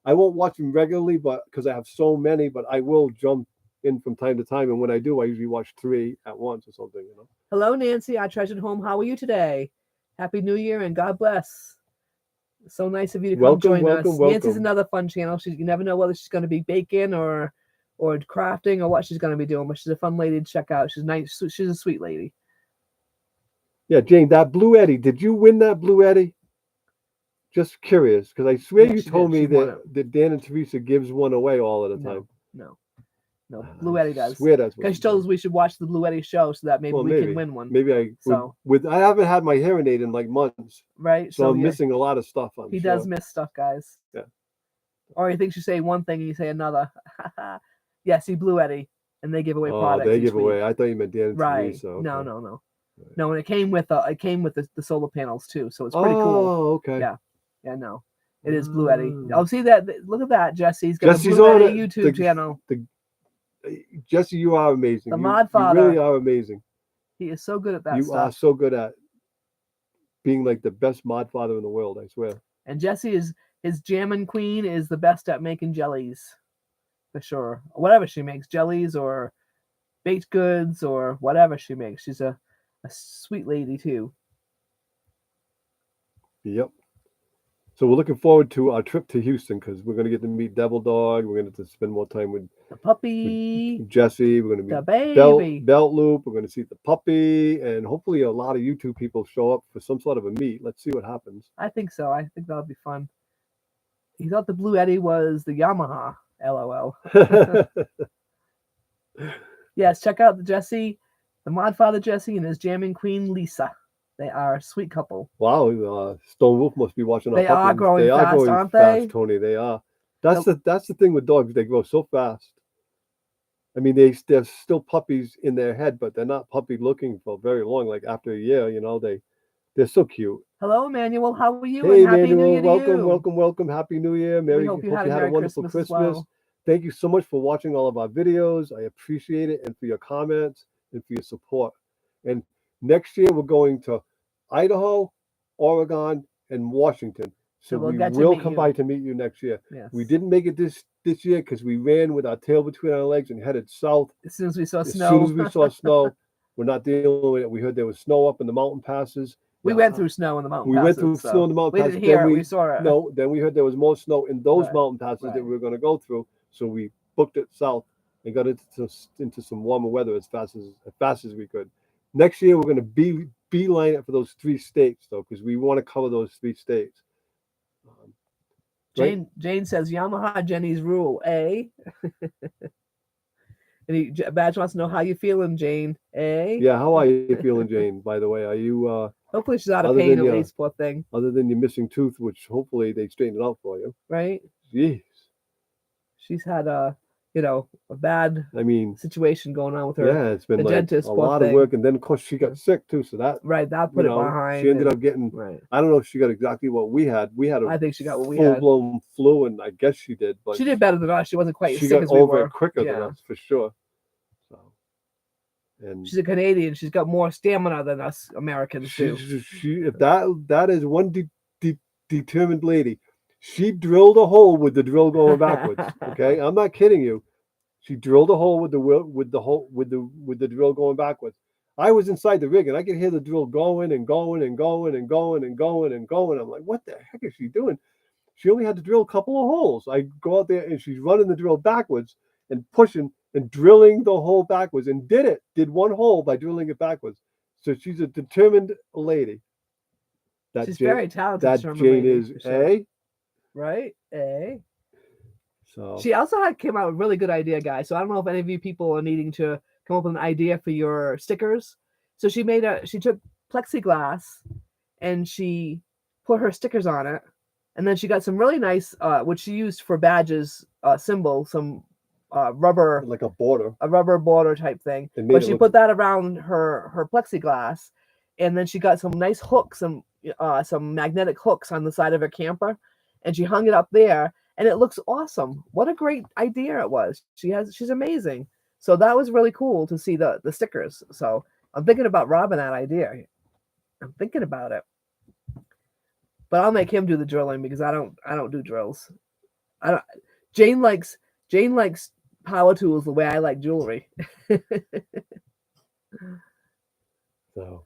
I won't watch them regularly, but because I have so many, but I will jump in from time to time, and when I do, I usually watch 3 at once or something. You know. Hello, Nancy. I treasured home. How are you today? Happy New Year and God bless. So nice of you to come join us. Nancy's another fun channel. You never know whether she's going to be baking or crafting or what she's going to be doing, but she's a fun lady to check out. She's nice. She's a sweet lady. Yeah, Jane, that Blue Eddie. Did you win that Blue Eddie? Just curious, because I swear you told me that Dan and Teresa gives one away all of the time. No, Blue Eddie does. Because she told us we should watch the Blue Eddie show so that maybe we can win one. Maybe I haven't had my hearing aid in like months. Right. So I'm missing a lot of stuff. He does miss stuff, guys. Yeah. Or he thinks you say one thing and you say another. Yeah, see Blue Eddie, and they give away products. They give away. I thought you meant Dan and Teresa. Okay. No. No, and it came with the solar panels too, so it's pretty cool. Oh, okay. Yeah, no. It is Blue Eddie. Oh, see that? Look at that, Jesse's got a Blue Eddie YouTube channel. Jesse, you are amazing. The mod father. You really are amazing. He is so good at that stuff. You are so good at being like the best mod father in the world, I swear. And Jesse his jammin' queen is the best at making jellies. for sure. Whatever she makes, jellies or baked goods or whatever she makes. She's a sweet lady too. Yep. So we're looking forward to our trip to Houston because we're going to get to meet Devil Dog. We're going to spend more time The with puppy, Jesse. We're going to the meet baby. Belt Loop. We're going to see the puppy, and hopefully a lot of YouTube people show up for some sort of a meet. Let's see what happens. I think so. I think that'll be fun. He thought the Blue Eddie was the Yamaha. LOL. Yes, check out the Jesse, the Modfather Jesse, and his jamming queen Lisa. They are a sweet couple. Wow, Stone Wolf must be watching our They are puppy. growing They are fast, growing aren't fast, they? Tony. They are. The, That's the thing with dogs. They grow so fast. I mean, they're still puppies in their head, but they're not puppy looking for very long. Like after a year, they're so cute. Hello, Emmanuel. How are you? And Hey, Happy New Manuel, Year to welcome, you. welcome, welcome. Happy New Year. We hope you Hope had you a had a Merry wonderful Christmas as Christmas. well. Thank you so much for watching all of our videos. I appreciate it, and for your comments and for your support. And next year we're going to Idaho, Oregon, and Washington. So So we'll we get to will meet come you. by to meet you next year. Yes. We didn't make it this year because we ran with our tail between our legs and headed south. As soon as we saw As soon as snow. we saw snow, we're not dealing with it. We heard there was snow up in the mountain passes. We went through snow in the mountain We went through passes. snow in So the mountain we passes. didn't hear Then it. We saw it. no, then we heard there was more snow in those Right, mountain passes that right. we were going to go through. So we booked it south and got into some warmer weather as fast as we could. Next year we're going to beeline it for those 3 states though, because we want to cover those 3 states. Um, right? Jane says Yamaha Jenny's rule. And Badge wants to know how you feeling, Jane. Yeah. How are you feeling, Jane? By the way, are you Hopefully she's out of other pain than at your least, poor thing. other than your missing tooth, which hopefully they straighten it out for you? Right? Jeez. She's had a bad I mean, situation going on with her. yeah, it's been The like a dentist, poor lot of thing. work, and then of course she got sick too. So that Right, that put it behind. she ended up getting. Right. I don't know if she got exactly what we had. We had a I think she got what we full had. blown flu, and I guess she did, but She did better than us. She wasn't quite she as sick got as we over were. it quicker than Yeah. us for sure. So, and She's a Canadian. She's got more stamina than us Americans do. if that is one determined lady. She drilled a hole with the drill going backwards. Okay, I'm not kidding you. She drilled a hole with the drill going backwards. I was inside the rig and I could hear the drill going and going and going and going and going and going. I'm like, what the heck is she doing? She only had to drill a couple of holes. I go out there and she's running the drill backwards and pushing and drilling the hole backwards and did one hole by drilling it backwards. So she's a determined lady. She's very talented. That Jane is, sure. Right? So she also came out with a really good idea, guys. So I don't know if any of you people are needing to come up with an idea for your stickers. So she took plexiglass and she put her stickers on it, and then she got some really nice, which she used for badges, symbol, some rubber, like a rubber border type thing. But she put that around her plexiglass, and then she got some nice hooks, some magnetic hooks on the side of her camper, and she hung it up there. And it looks awesome. What a great idea it was. She's amazing. So that was really cool to see the stickers. So I'm thinking about robbing that idea. I'm thinking about it. But I'll make him do the drilling because I don't do drills. I don't. Jane likes power tools the way I like jewelry. So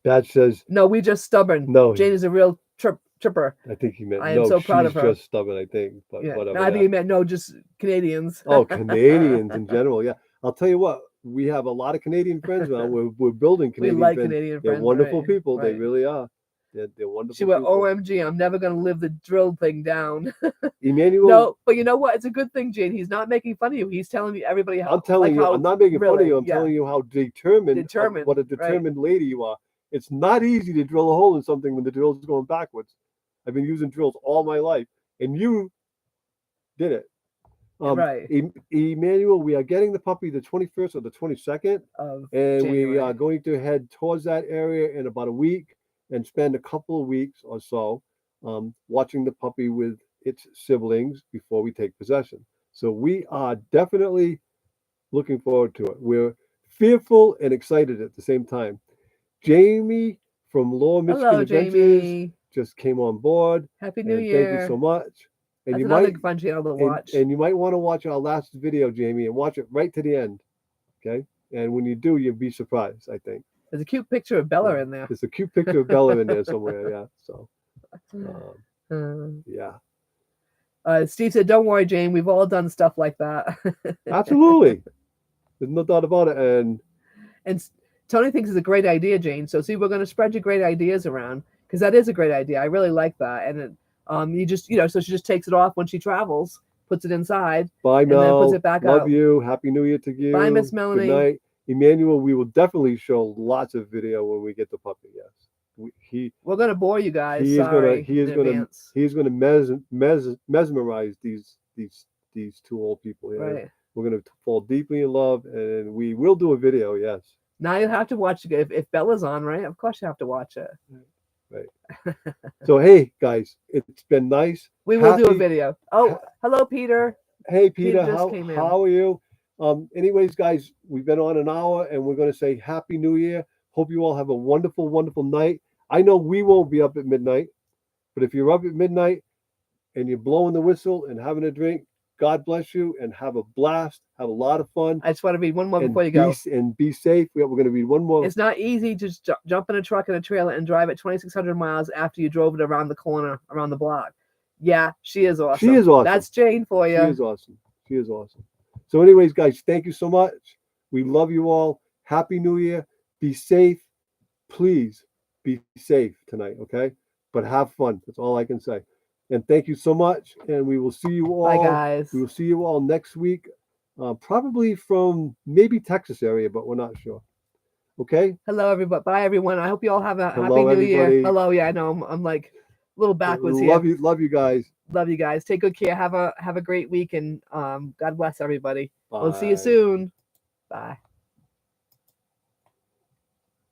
Badge says no, we just stubborn. No, Jane is a real tripper. I think he meant I am so proud of her. She's just stubborn, I think. But yeah. whatever. No, I think he meant no, just Canadians. Oh, Canadians in general. Yeah. I'll tell you what, we have a lot of Canadian friends now. We're building Canadian we like friends. Canadian They're friends. wonderful Right, people. right. They really are. They're wonderful She went, people. OMG, I'm never going to live the drill thing down. Emmanuel. No, but you know what? It's a good thing, Jane. He's not making fun of you. He's telling you everybody how. I'm telling you, how, I'm not making fun of you. I'm yeah. telling you how determined what a determined lady you are. It's not easy to drill a hole in something when the drill's going backwards. I've been using drills all my life, and you did it. Right. Emmanuel, we are getting the puppy the 21st or the 22nd, of and January. we are going to head towards that area in about a week and spend a couple of weeks or so watching the puppy with its siblings before we take possession. So we are definitely looking forward to it. We're fearful and excited at the same time. Jamie from Lower Michigan Hello, Adventures Jamie. just came on board. Happy New Year. Thank you so much. And That's you another might fun channel to watch. and you might want to watch our last video, Jamie, and watch it right to the end. Okay. And when you do, you'll be surprised, I think. There's a cute picture of Bella Yeah. in there. There's a cute picture of Bella in there somewhere. Yeah. So, Uh, yeah. Steve said, "Don't worry, Jane. We've all done stuff like that." Absolutely. There's no doubt about it. And And Tony thinks it's a great idea, Jane. So see, we're going to spread your great ideas around because that is a great idea. I really like that. And it, you just, so she just takes it off when she travels, puts it inside, bye, and then puts Mel. it back Love out. you. Happy New Year to you. Bye, Miss Good Melanie. night. Emmanuel, we will definitely show lots of video when we get the puppy. Yes. We're going to bore you guys. He is Sorry, gonna mesmerize these two old people here. Right. We're gonna fall deeply in love, and we will do a video. Yes. Now you have to watch it if Bella's on, right? Of course you have to watch it. Right. So hey guys, it's been nice. We will do a video. Oh, hello, Peter. Hey Peter, just came in. how are you? Anyways, guys, we've been on an hour, and we're gonna say Happy New Year. Hope you all have a wonderful, wonderful night. I know we won't be up at midnight, but if you're up at midnight and you're blowing the whistle and having a drink, God bless you and have a blast. Have a lot of fun. I just want to read one more and before you go. And be safe. We're going to read one more. It's not easy to just jump in a truck and a trailer and drive at 2,600 miles after you drove it around the corner, around the block. Yeah, she is awesome. She is awesome. That's Jane for you. She is awesome. She is awesome. So anyways, guys, thank you so much. We love you all. Happy New Year. Be safe. Please be safe tonight, okay? But have fun. That's all I can say. And thank you so much. And we will see you all. Bye, guys. We will see you all next week, probably from maybe Texas area, but we're not sure. Okay? Hello, everybody. Bye, everyone. I hope you all have a Hello, happy New everybody. Year. Hello. Yeah, I know. I'm like a little backwards Love here. you guys. Love you guys. Take good care. Have a great week, and God bless everybody. Bye. We'll see you soon. Bye.